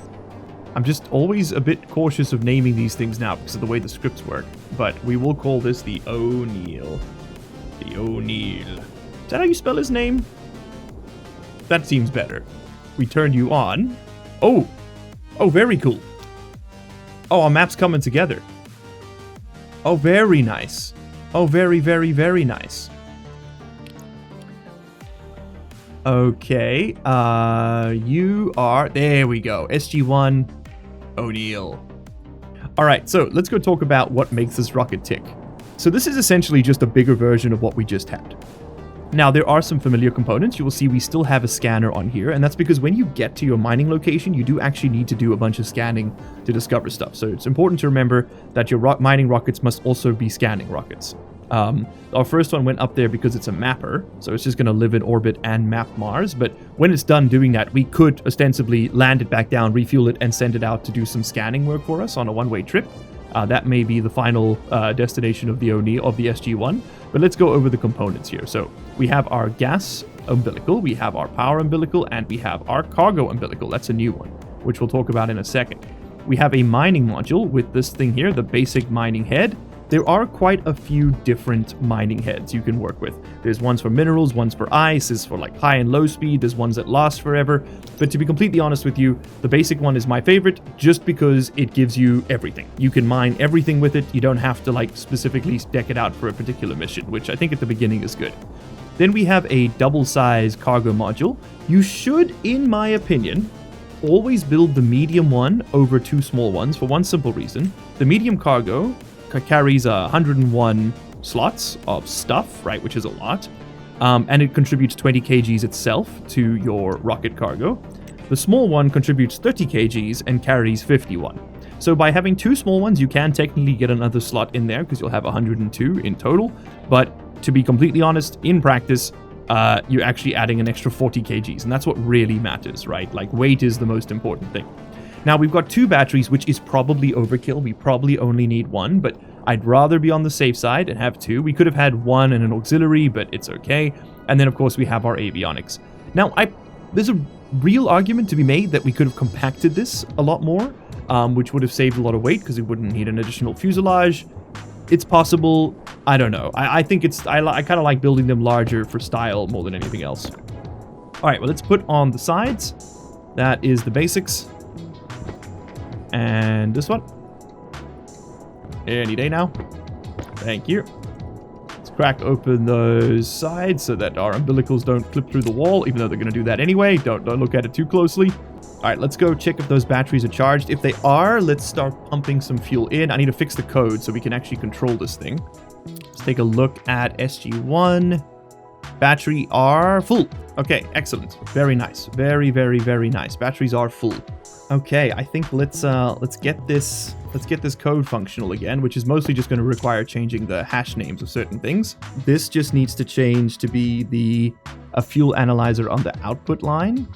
I'm just always a bit cautious of naming these things now because of the way the scripts work. But we will call this the O'Neill. The O'Neill. Is that how you spell his name? That seems better. We turn you on. Oh! Oh, very cool. Oh, our map's coming together. Oh, very nice. Oh, very, very, very nice. Okay, you are... There we go. SG-1 O'Neill. Alright, so let's go talk about what makes this rocket tick. So this is essentially just a bigger version of what we just had. Now, there are some familiar components. You will see we still have a scanner on here, and that's because when you get to your mining location, you do actually need to do a bunch of scanning to discover stuff. So it's important to remember that your mining rockets must also be scanning rockets. Our first one went up there because it's a mapper, so it's just going to live in orbit and map Mars, but when it's done doing that, we could ostensibly land it back down, refuel it, and send it out to do some scanning work for us on a one-way trip. That may be the final destination of the O'Neill, of the SG-1. But let's go over the components here. So we have our gas umbilical, we have our power umbilical, and we have our cargo umbilical. That's a new one, which we'll talk about in a second. We have a mining module with this thing here, the basic mining head. There are quite a few different mining heads you can work with. There's ones for minerals, ones for ice, there's for like high and low speed, there's ones that last forever. But to be completely honest with you, the basic one is my favorite just because it gives you everything. You can mine everything with it. You don't have to like specifically deck it out for a particular mission, which I think at the beginning is good. Then we have a double-size cargo module. You should, in my opinion, always build the medium one over two small ones for one simple reason. The medium cargo carries 101 slots of stuff, right, which is a lot, and it contributes 20 kgs itself to your rocket cargo. The small one contributes 30 kgs and carries 51. So by having two small ones, you can technically get another slot in there because you'll have 102 in total, but to be completely honest, in practice, you're actually adding an extra 40 kgs, and that's what really matters, right? Like, weight is the most important thing. Now, we've got two batteries, which is probably overkill. We probably only need one, but I'd rather be on the safe side and have two. We could have had one and an auxiliary, but it's okay. And then, of course, we have our avionics. Now, there's a real argument to be made that we could have compacted this a lot more, which would have saved a lot of weight because we wouldn't need an additional fuselage. It's possible. I don't know. I think it's... I kind of like building them larger for style more than anything else. All right, well, let's put on the sides. That is the basics. And this one. Any day now. Thank you. Let's crack open those sides so that our umbilicals don't clip through the wall, even though they're going to do that anyway. Don't look at it too closely. All right, let's go check if those batteries are charged. If they are, let's start pumping some fuel in. I need to fix the code so we can actually control this thing. Let's take a look at SG-1. Battery are full. Okay, excellent. Very nice. Very, very, very nice. Batteries are full. Okay, I think let's get this code functional again, which is mostly just going to require changing the hash names of certain things. This just needs to change to be a fuel analyzer on the output line.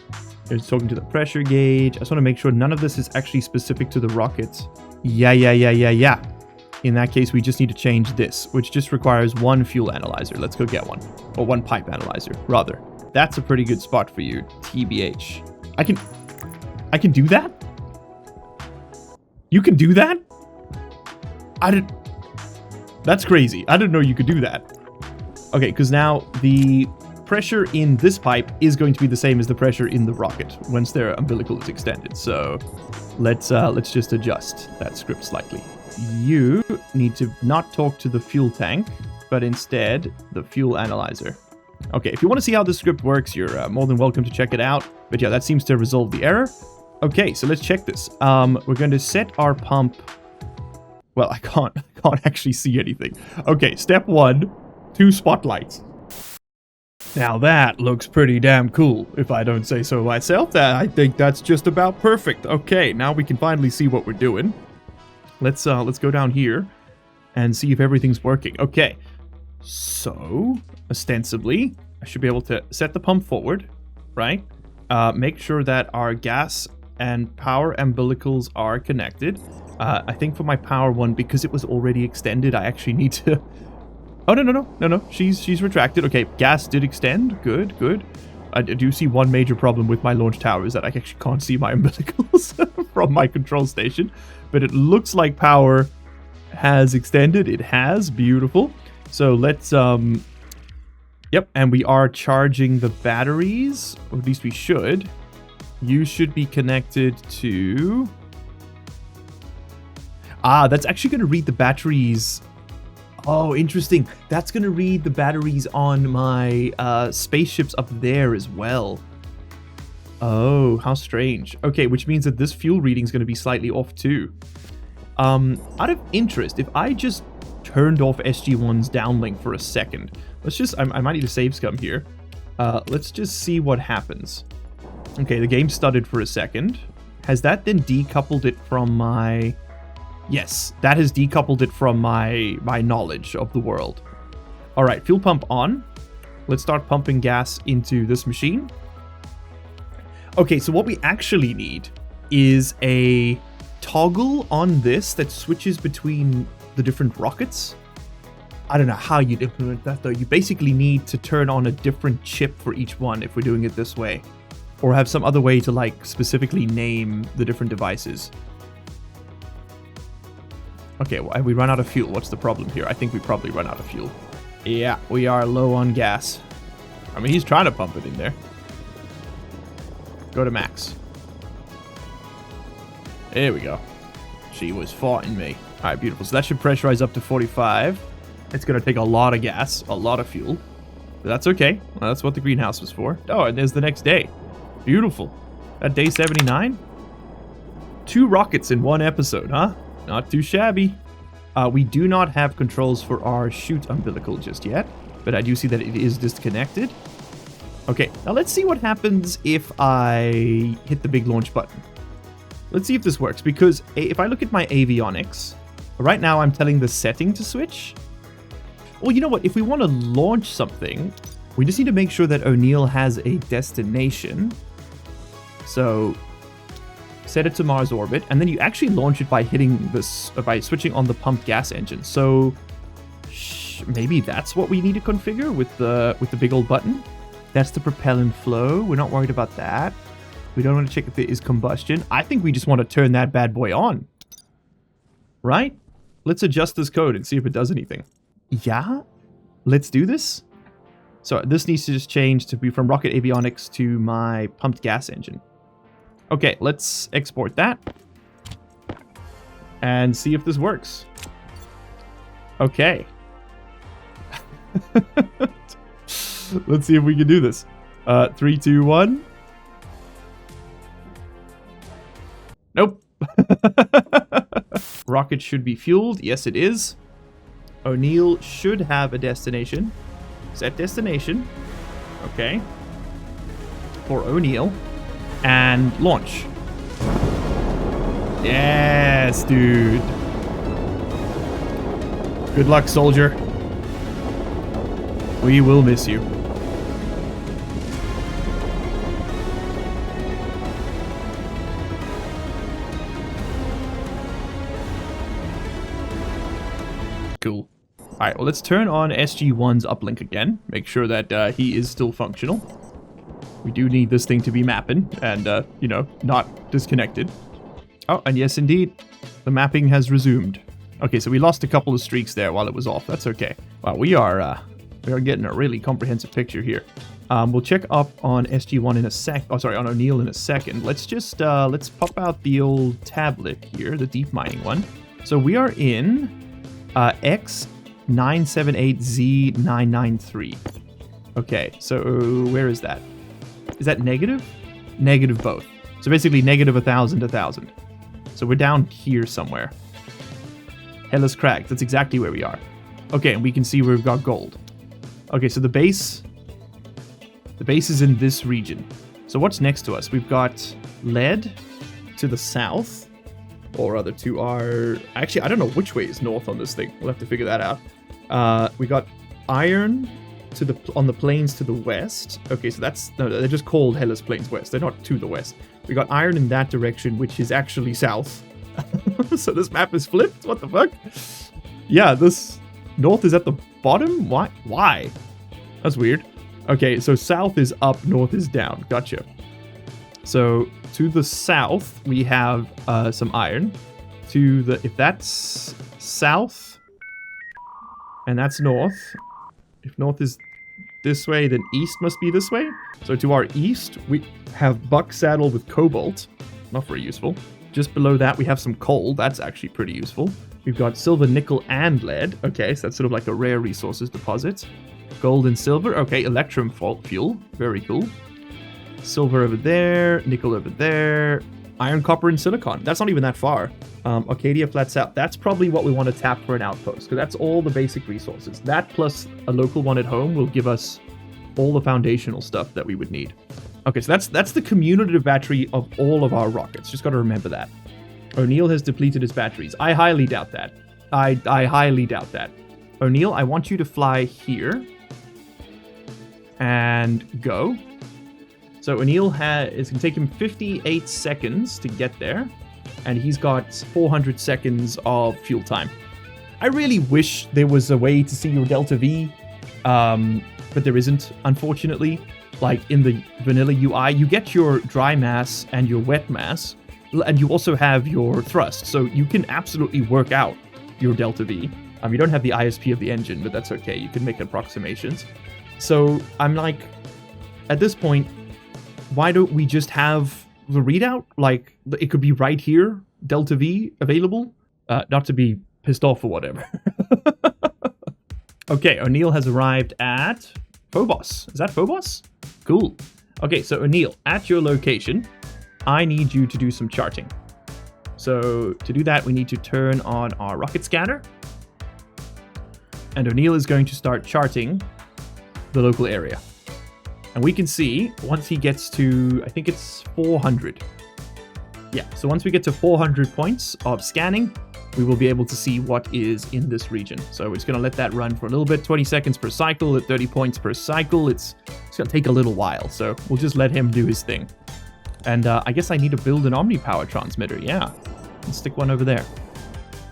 It's talking to the pressure gauge. I just want to make sure none of this is actually specific to the rocket. Yeah. In that case, we just need to change this, which just requires one fuel analyzer. Let's go get one. Or one pipe analyzer, rather. That's a pretty good spot for you, TBH. I can do that? You can do that? That's crazy. I didn't know you could do that. Okay, because now the pressure in this pipe is going to be the same as the pressure in the rocket once their umbilical is extended. So let's just adjust that script slightly. You need to not talk to the fuel tank, but instead the fuel analyzer. Okay, if you want to see how this script works, you're more than welcome to check it out. But yeah, that seems to resolve the error. Okay, so let's check this. We're going to set our pump. Well, I can't actually see anything. Okay, step 1, 2 spotlights. Now that looks pretty damn cool, if I don't say so myself. I think that's just about perfect. Okay, now we can finally see what we're doing. Let's go down here and see if everything's working. Okay, so ostensibly I should be able to set the pump forward, right? Make sure that our gas and power umbilicals are connected. I think for my power one, because it was already extended, I actually need to... Oh, no. She's retracted. Okay, gas did extend. Good. I do see one major problem with my launch tower is that I actually can't see my umbilicals from my control station. But it looks like power has extended. It has. Beautiful. So let's... Yep, and we are charging the batteries. Or at least we should. You should be connected to... Ah, that's actually going to read the batteries... Oh, interesting. That's going to read the batteries on my spaceships up there as well. Oh, how strange. Okay, which means that this fuel reading is going to be slightly off too. Out of interest, if I just turned off SG1's downlink for a second, let's just, I might need to save scum here. Let's just see what happens. Okay, the game stuttered for a second. Has that then decoupled it from my... Yes, that has decoupled it from my knowledge of the world. All right, fuel pump on. Let's start pumping gas into this machine. Okay, so what we actually need is a toggle on this that switches between the different rockets. I don't know how you'd implement that, though. You basically need to turn on a different chip for each one if we're doing it this way. Or have some other way to, like, specifically name the different devices. Okay, well, have we run out of fuel? What's the problem here? I think we probably run out of fuel. Yeah, we are low on gas. I mean, he's trying to pump it in there. Go to max. There we go. She was fighting me. All right, beautiful. So that should pressurize up to 45. It's going to take a lot of gas, a lot of fuel. But that's okay. Well, that's what the greenhouse was for. Oh, and there's the next day. Beautiful. That day 79? 2 rockets in 1 episode, huh? Not too shabby. We do not have controls for our chute umbilical just yet, but I do see that it is disconnected. Okay, now let's see what happens if I hit the big launch button. Let's see if this works, because if I look at my avionics, right now I'm telling the setting to switch. Well, you know what? If we want to launch something, we just need to make sure that O'Neill has a destination. So... set it to Mars orbit, and then you actually launch it by hitting this, by switching on the pumped gas engine. So maybe that's what we need to configure with the big old button. That's the propellant flow. We're not worried about that. We don't want to check if there is combustion. I think we just want to turn that bad boy on. Right? Let's adjust this code and see if it does anything. Yeah? Let's do this. So this needs to just change to be from rocket avionics to my pumped gas engine. Okay, let's export that and see if this works. Okay. Let's see if we can do this. 3, 2, 1. Nope. Rocket should be fueled. Yes, it is. O'Neill should have a destination. Set destination. Okay. For O'Neill. And launch. Yes, dude. Good luck, soldier. We will miss you. Cool. Alright, well, let's turn on SG-1's uplink again. Make sure that he is still functional. We do need this thing to be mapping and, you know, not disconnected. Oh, and yes, indeed, the mapping has resumed. Okay, so we lost a couple of streaks there while it was off. That's okay. Wow, we are getting a really comprehensive picture here. We'll check up on SG-1 in a sec. Oh, sorry, on O'Neill in a second. Let's just, let's pop out the old tablet here, the deep mining one. So we are in X978Z993. Okay, so where is that? Is that negative? Negative both. So basically negative 1,000, 1,000. So we're down here somewhere. Hellas Crags, that's exactly where we are. Okay, and we can see we've got gold. Okay, so the base is in this region. So what's next to us? We've got lead to the south, or rather to our... Actually, I don't know which way is north on this thing. We'll have to figure that out. We got iron to on the plains to the west. Okay, so that's... No, they're just called Hellas Plains West. They're not to the west. We got iron in that direction, which is actually south. So this map is flipped? What the fuck? Yeah, this north is at the bottom? Why? Why? That's weird. Okay, so south is up, north is down. Gotcha. So to the south, we have some iron. To the... If that's south, and that's north. If north is this way, then east must be this way. So to our east, we have buck saddle with cobalt. Not very useful. Just below that, we have some coal. That's actually pretty useful. We've got silver, nickel, and lead. Okay, so that's sort of like a rare resources deposit. Gold and silver. Okay, electrum fuel. Very cool. Silver over there. Nickel over there. Iron, copper, and silicon. That's not even that far. Arcadia Flats out. That's probably what we want to tap for an outpost, because that's all the basic resources. That plus a local one at home will give us all the foundational stuff that we would need. Okay, so that's the cumulative battery of all of our rockets. Just got to remember that. O'Neill has depleted his batteries. I highly doubt that. I highly doubt that. O'Neill, I want you to fly here. And go. So O'Neill it's going to take him 58 seconds to get there. And he's got 400 seconds of fuel time. I really wish there was a way to see your Delta V. But there isn't, unfortunately. Like in the vanilla UI, you get your dry mass and your wet mass, and you also have your thrust, so you can absolutely work out your Delta V. You don't have the ISP of the engine, but that's okay, you can make approximations. So I'm like, at this point, why don't we just have the readout? Like, it could be right here, Delta V available, not to be pissed off or whatever. Okay, O'Neill has arrived at Phobos. Is that Phobos? Cool. Okay, so O'Neill, at your location, I need you to do some charting. So to do that, we need to turn on our rocket scanner. And O'Neill is going to start charting the local area. And we can see, once he gets to, I think it's 400. Yeah, so once we get to 400 points of scanning, we will be able to see what is in this region. So we're just going to let that run for a little bit, 20 seconds per cycle at 30 points per cycle. It's going to take a little while, so we'll just let him do his thing. And I guess I need to build an Omni-Power transmitter, yeah. Let's stick one over there.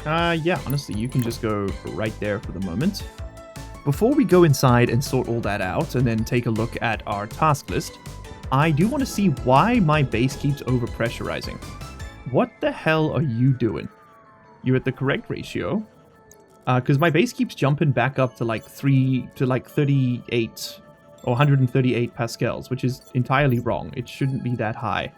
Yeah, honestly, you can just go right there for the moment. Before we go inside and sort all that out and then take a look at our task list, I do want to see why my base keeps overpressurizing. What the hell are you doing? You're at the correct ratio. Because my base keeps jumping back up to like 38 or 138 pascals, which is entirely wrong. It shouldn't be that high.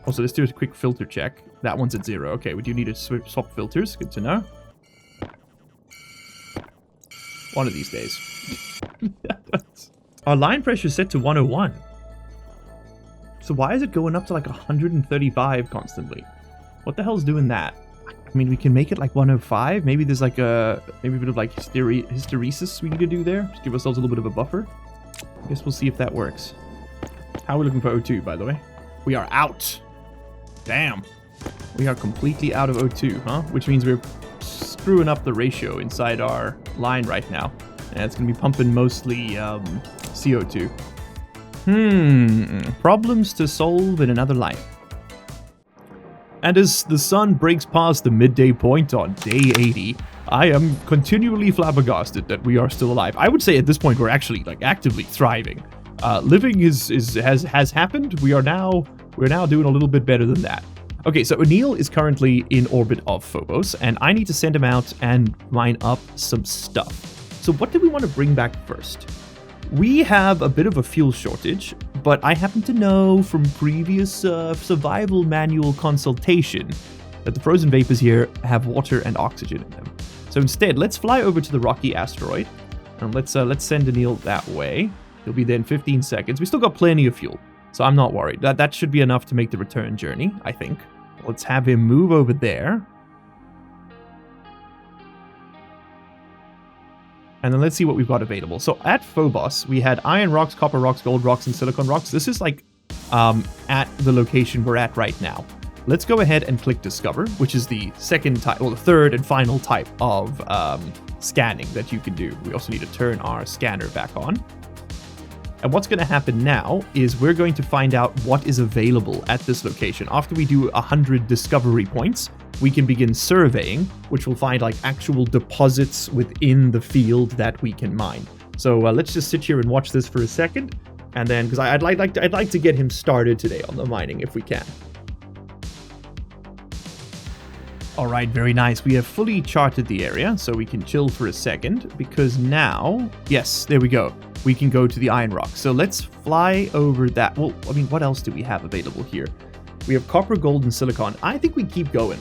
Also, let's do a quick filter check. That one's at 0. Okay, we do need to swap filters. Good to know. One of these days. Our line pressure is set to 101. So why is it going up to like 135 constantly? What the hell's doing that? I mean, we can make it like 105. Maybe there's like maybe a bit of like hysteresis we need to do there. Just give ourselves a little bit of a buffer. I guess we'll see if that works. How are we looking for O2, by the way? We are out. Damn. We are completely out of O2, huh? Which means we're screwing up the ratio inside our line right now. And it's going to be pumping mostly CO2. Problems to solve in another line. And as the sun breaks past the midday point on day 80, I am continually flabbergasted that we are still alive. I would say at this point we're actually like actively thriving. Living has happened. We're now doing a little bit better than that. Okay, so O'Neill is currently in orbit of Phobos, and I need to send him out and mine up some stuff. So what do we want to bring back first? We have a bit of a fuel shortage, but I happen to know from previous survival manual consultation that the frozen vapors here have water and oxygen in them. So instead, let's fly over to the rocky asteroid, and let's send O'Neill that way. He'll be there in 15 seconds. We still got plenty of fuel, so I'm not worried. That should be enough to make the return journey, I think. Let's have him move over there. And then let's see what we've got available. So at Phobos, we had iron rocks, copper rocks, gold rocks, and silicon rocks. This is like at the location we're at right now. Let's go ahead and click Discover, which is the second type, well, the third and final type of scanning that you can do. We also need to turn our scanner back on. And what's going to happen now is we're going to find out what is available at this location. After we do 100 discovery points, we can begin surveying, which will find like actual deposits within the field that we can mine. So let's just sit here and watch this for a second, and then because I'd like to get him started today on the mining if we can. All right, very nice. We have fully charted the area, so we can chill for a second because now, yes, there we go. We can go to the iron rock. So let's fly over that. Well, I mean, what else do we have available here? We have copper, gold, and silicon. I think we keep going.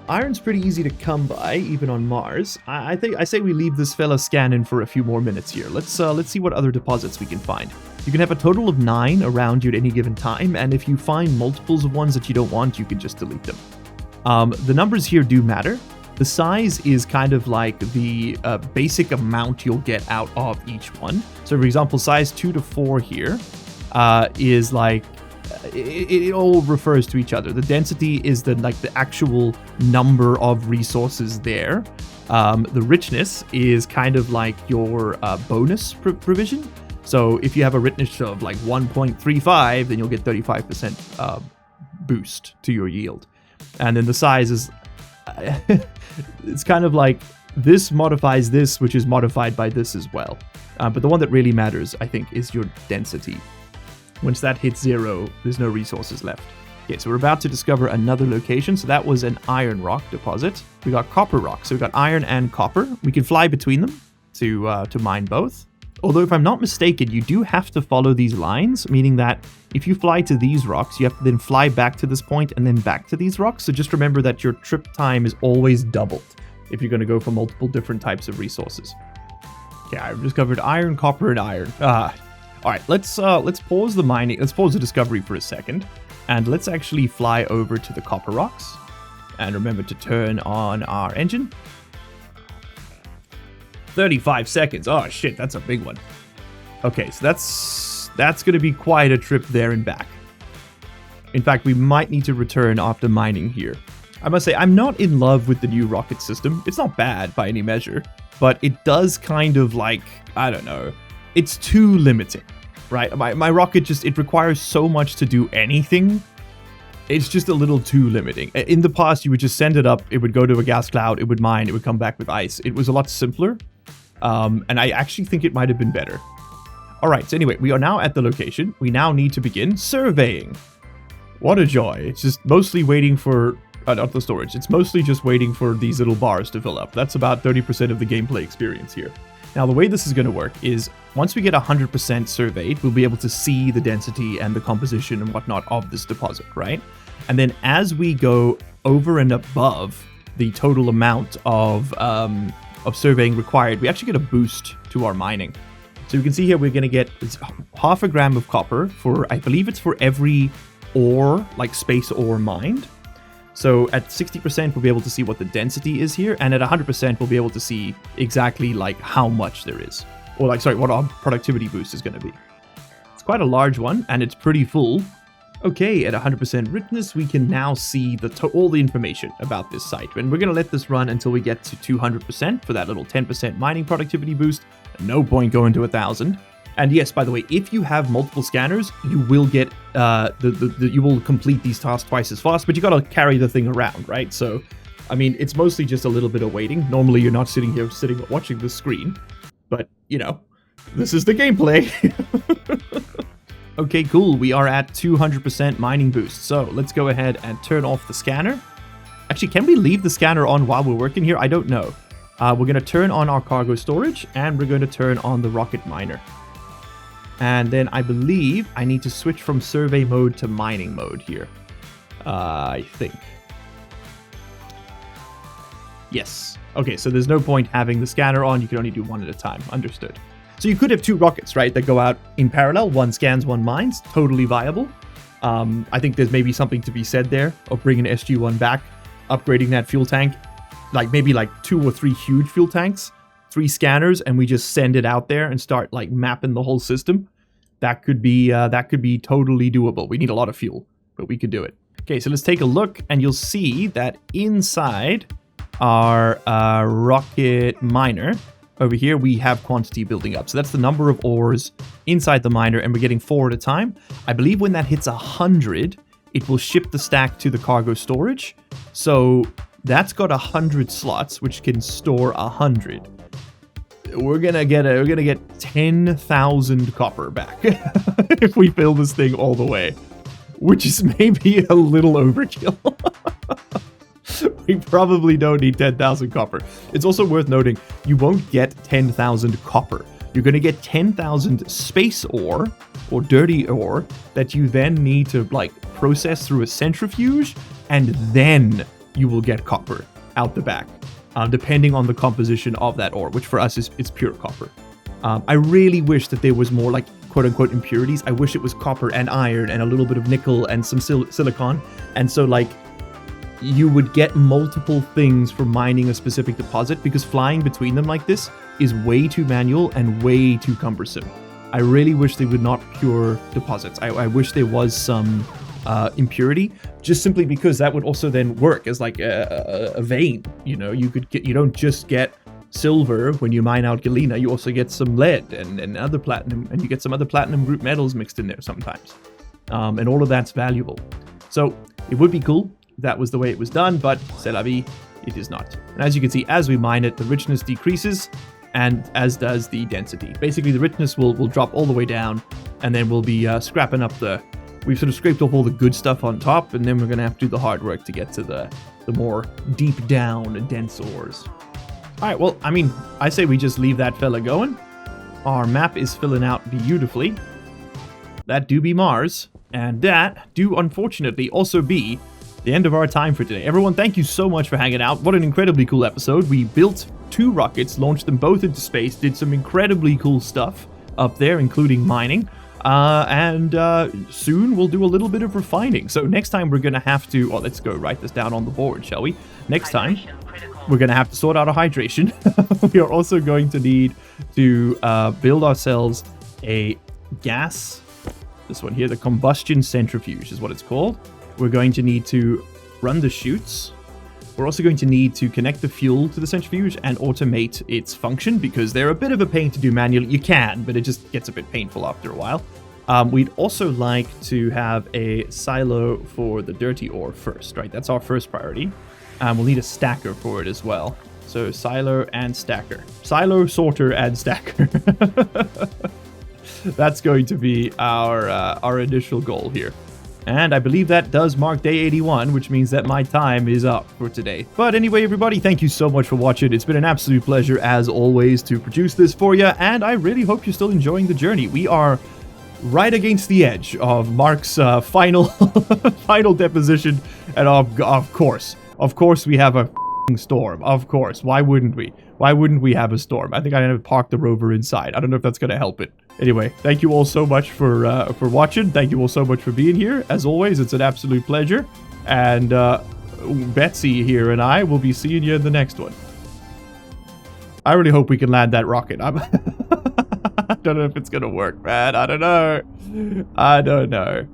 Iron's pretty easy to come by, even on Mars. I say we leave this fella scanning for a few more minutes here. Let's see what other deposits we can find. You can have a total of 9 around you at any given time, and if you find multiples of ones that you don't want, you can just delete them. The numbers here do matter. The size is kind of like the basic amount you'll get out of each one. So for example, size 2 to 4 here is like, it all refers to each other. The density is the actual number of resources there. The richness is kind of like your bonus provision. So if you have a richness of like 1.35, then you'll get 35% boost to your yield. And then the size is it's kind of like this modifies this, which is modified by this as well. But the one that really matters, I think, is your density. Once that hits 0, there's no resources left. Okay, so we're about to discover another location. So that was an iron rock deposit. We got copper rock. So we got iron and copper. We can fly between them to mine both. Although if I'm not mistaken, you do have to follow these lines, meaning that if you fly to these rocks, you have to then fly back to this point and then back to these rocks. So just remember that your trip time is always doubled if you're going to go for multiple different types of resources. Okay, I've discovered iron, copper, and iron. All right, let's pause the mining. Let's pause the discovery for a second, and let's actually fly over to the copper rocks. And remember to turn on our engine. 35 seconds. Oh shit, that's a big one. Okay, so that's going to be quite a trip there and back. In fact, we might need to return after mining here. I must say, I'm not in love with the new rocket system. It's not bad by any measure, but it does kind of like, I don't know, it's too limiting, right? My rocket just, it requires so much to do anything. It's just a little too limiting. In the past, you would just send it up, it would go to a gas cloud, it would mine, it would come back with ice. It was a lot simpler. And I actually think it might have been better. All right, so anyway, we are now at the location. We now need to begin surveying. What a joy. It's just mostly waiting for, not the storage. It's mostly just waiting for these little bars to fill up. That's about 30% of the gameplay experience here. Now, the way this is going to work is once we get 100% surveyed, we'll be able to see the density and the composition and whatnot of this deposit, right? And then as we go over and above the total amount of surveying required, we actually get a boost to our mining. So you can see here we're going to get half a gram of copper for, I believe it's for every ore, like space ore mined. So at 60%, we'll be able to see what the density is here, and at 100%, we'll be able to see exactly like how much there is, or like, sorry, what our productivity boost is going to be. It's quite a large one, and it's pretty full. Okay, at 100% richness, we can now see all the information about this site, and we're going to let this run until we get to 200% for that little 10% mining productivity boost. No point going to 1,000. And yes, by the way, if you have multiple scanners, you will get you will complete these tasks twice as fast, but you got to carry the thing around, right? So, I mean, it's mostly just a little bit of waiting. Normally, you're not sitting here watching the screen, but you know, this is the gameplay. Okay, cool. We are at 200% mining boost. So let's go ahead and turn off the scanner. Actually, can we leave the scanner on while we're working here? I don't know. We're going to turn on our cargo storage, and we're going to turn on the rocket miner. And then I believe I need to switch from survey mode to mining mode here. I think. Yes. Okay, so there's no point having the scanner on. You can only do one at a time. Understood. So you could have two rockets, right, that go out in parallel. One scans, one mines. Totally viable. I think there's maybe something to be said there of bringing SG-1 back, upgrading that fuel tank. Like maybe like 2 or 3 huge fuel tanks. 3 scanners, and we just send it out there and start like mapping the whole system. That could be totally doable. We need a lot of fuel, but we could do it. Okay, so let's take a look, and you'll see that inside our rocket miner over here, we have quantity building up. So that's the number of ores inside the miner, and we're getting 4 at a time. I believe when that hits 100, it will ship the stack to the cargo storage. So that's got 100 slots, which can store 100. We're gonna get 10,000 copper back if we fill this thing all the way, which is maybe a little overkill. We probably don't need 10,000 copper. It's also worth noting you won't get 10,000 copper. You're gonna get 10,000 space ore or dirty ore that you then need to like process through a centrifuge, and then you will get copper out the back. Depending on the composition of that ore, which for us is pure copper. I really wish that there was more like quote-unquote impurities. I wish it was copper and iron and a little bit of nickel and some silicon. And so like you would get multiple things for mining a specific deposit, because flying between them like this is way too manual and way too cumbersome. I really wish they would not pure deposits. I wish there was some impurity, just simply because that would also then work as like a vein. You know, you don't just get silver when you mine out galena, you also get some lead and other platinum, and you get some other platinum group metals mixed in there sometimes. And all of that's valuable. So it would be cool if that was the way it was done, but c'est la vie, it is not. And as you can see, as we mine it, the richness decreases, and as does the density. Basically, the richness will drop all the way down, and then we'll be scrapping up we've sort of scraped off all the good stuff on top, and then we're going to have to do the hard work to get to the more deep down dense ores. All right, well, I mean, I say we just leave that fella going. Our map is filling out beautifully. That do be Mars, and that do unfortunately also be the end of our time for today. Everyone, thank you so much for hanging out. What an incredibly cool episode. We built 2 rockets, launched them both into space, did some incredibly cool stuff up there, including mining. And soon we'll do a little bit of refining. So next time we're going to have to... Oh, let's go write this down on the board, shall we? Next time, we're going to have to sort out our hydration. We are also going to need to build ourselves a gas... This one here, the combustion centrifuge is what it's called. We're going to need to run the chutes. We're also going to need to connect the fuel to the centrifuge and automate its function, because they're a bit of a pain to do manually. You can, but it just gets a bit painful after a while. We'd also like to have a silo for the dirty ore first, right? That's our first priority. We'll need a stacker for it as well. So silo and stacker. Silo, sorter, and stacker. That's going to be our initial goal here. And I believe that does mark day 81, which means that my time is up for today. But anyway, everybody, thank you so much for watching. It's been an absolute pleasure, as always, to produce this for you, and I really hope you're still enjoying the journey. We are right against the edge of Mark's final deposition, and of course, we have a storm. Of course, why wouldn't we? Why wouldn't we have a storm? I think I'm gonna park the rover inside. I don't know if that's gonna help it. Anyway, thank you all so much for watching. Thank you all so much for being here. As always, it's an absolute pleasure. And Betsy here and I will be seeing you in the next one. I really hope we can land that rocket. I don't know if it's gonna work, man. I don't know.